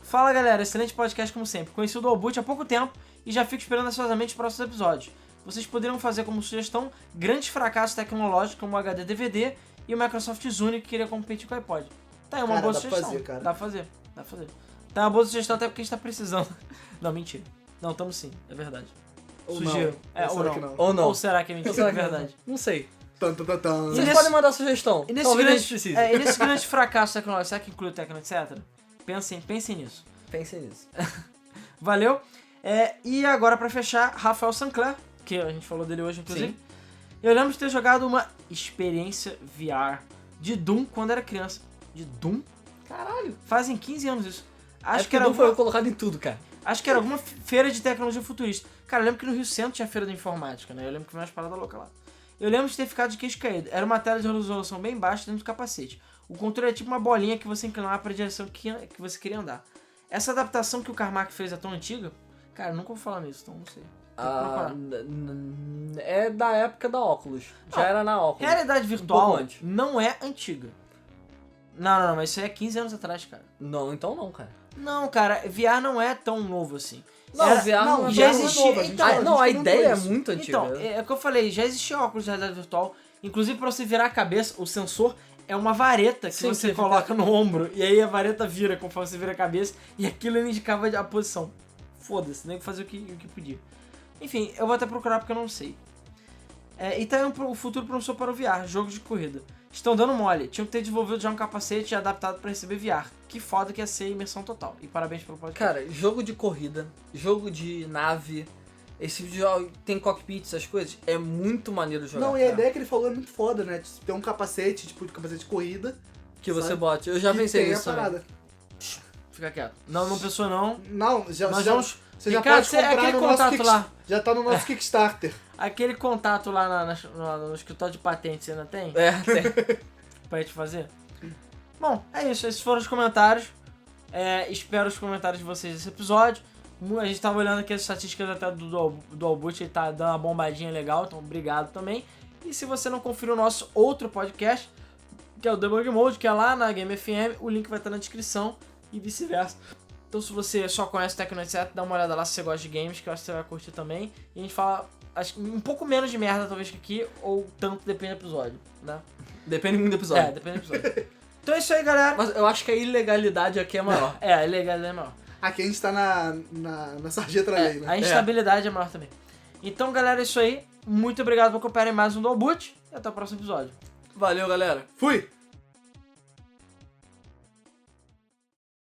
Fala galera, excelente podcast como sempre. Conheci o Dolboot há pouco tempo e já fico esperando ansiosamente os próximos episódios. Vocês poderiam fazer como sugestão grandes fracassos tecnológicos como o HD DVD e o Microsoft Zune que queria competir com o iPod. Tá aí uma Cara, boa dá pra sugestão. fazer, cara. Dá pra fazer. Tá uma boa sugestão até porque a gente tá precisando. Não, mentira. Não, tamo sim, é verdade. Ou Sugiro. não. Ou será não. que não? Ou não. Ou será que é mentira? Será É que é verdade. Não sei. Tan, tan, tan, tan. Vocês nesse- podem mandar sugestão. E nesse, Talvez a grande, gente precise. e nesse grande fracasso tecnológico, será que inclui o Tecno, etc? Pensem nisso. Pensem nisso. Valeu? E agora, pra fechar, Rafael Sancler, que a gente falou dele hoje, inclusive. Sim. Eu lembro de ter jogado uma experiência VR de Doom quando era criança. De Doom? Caralho. Fazem 15 anos isso. Acho Acho que era não foi alguma, colocado em tudo, cara. acho que era alguma feira de tecnologia futurista. Cara, eu lembro que no Rio Centro tinha feira de informática, né? Eu lembro que foi umas paradas loucas lá. Eu lembro de ter ficado de queixo caído. Era uma tela de resolução bem baixa dentro do capacete. O controle é tipo uma bolinha que você inclinava para a direção que você queria andar. Essa adaptação que o Carmack fez é tão antiga? Cara, eu nunca vou falar nisso, então não sei. Tem que procurar. É da época da Oculus. Já Não, era na Oculus. Realidade pouco virtual antes. não é antiga. Não, mas isso aí é 15 anos atrás, cara. Não, então não, cara. Não, cara, VR não é tão novo assim. Não, Era- VR não, já é existia- novo, a gente então, falou, não, a gente comentou ideia é isso. muito antiga. Então, é o que eu falei, já existia óculos de realidade virtual. Inclusive, pra você virar a cabeça, o sensor é uma vareta que Sim, você que coloca no ombro. E aí a vareta vira conforme você vira a cabeça. E aquilo indicava a posição. Foda-se, nem fazer o que podia. Enfim, eu vou até procurar porque eu não sei. E tá aí o futuro promissor para o VR, jogos de corrida. Estão dando mole, tinham que ter desenvolvido já um capacete adaptado para receber VR. Que foda que ia ser imersão total. E parabéns pelo podcast. Cara, jogo de corrida, jogo de nave, esse tipo de jogo tem cockpit, essas coisas, é muito maneiro jogar. Não, e a cara. ideia que ele falou é muito foda, né? Ter um capacete, tipo, de capacete de corrida. Que você sabe? bote. Eu já que pensei tem a nisso também. parada. Fica quieto. Não pensou não. Não, já, Nós já, vamos... você já Ricardo, pode comprar aquele no nosso contato lá. Já tá no nosso Kickstarter. Aquele contato lá no escritório de patentes você ainda tem? É, tem. Pra gente fazer? Bom, é isso. Esses foram os comentários. Espero os comentários de vocês desse episódio. A gente tava olhando aqui as estatísticas até do Albut, ele tá dando uma bombadinha legal, então obrigado também. E se você não conferiu o nosso outro podcast, que é o Debug Mode, que é lá na Game FM, o link vai estar na descrição e vice-versa. Então se você só conhece o Tecno Etc, dá uma olhada lá se você gosta de games, que eu acho que você vai curtir também. E a gente fala um pouco menos de merda talvez que aqui, ou tanto, depende do episódio, né? Depende muito do episódio. Depende do episódio. Então é isso aí, galera. Mas eu acho que a ilegalidade aqui é maior. É legal, é maior. Aqui a gente tá na sarjeta da lei, né? A instabilidade é maior também. Então, galera, é isso aí. Muito obrigado por acompanharem mais um do Albut. E até o próximo episódio. Valeu, galera. Fui!